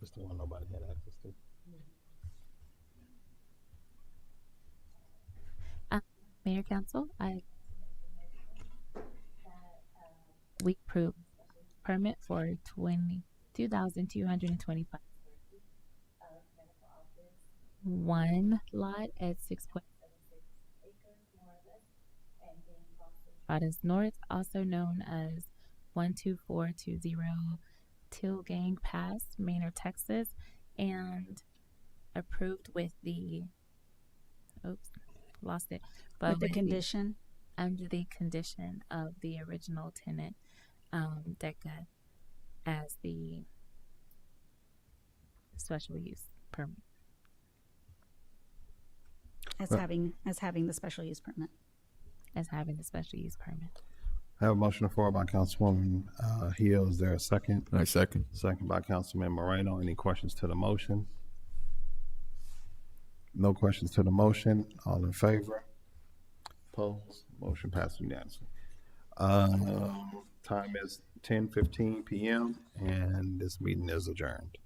It's the one nobody had access to. Mayor, Council, we approved permit for 22,225 one lot at 6.76 acres more or less, and then Entradas North, also known as 12420 Tilgang Pass, Maynard, Texas, and approved with the With the condition? Under the condition of the original tenant, DECA, as the special use permit. As having the special use permit. As having the special use permit. I have a motion on the floor by Councilwoman Hill. Is there a second? I second. Second by Councilman Moreno. Any questions to the motion? No questions to the motion. All in favor? Opposed? Motion passed unanimously. Time is 10:15 p.m. and this meeting is adjourned.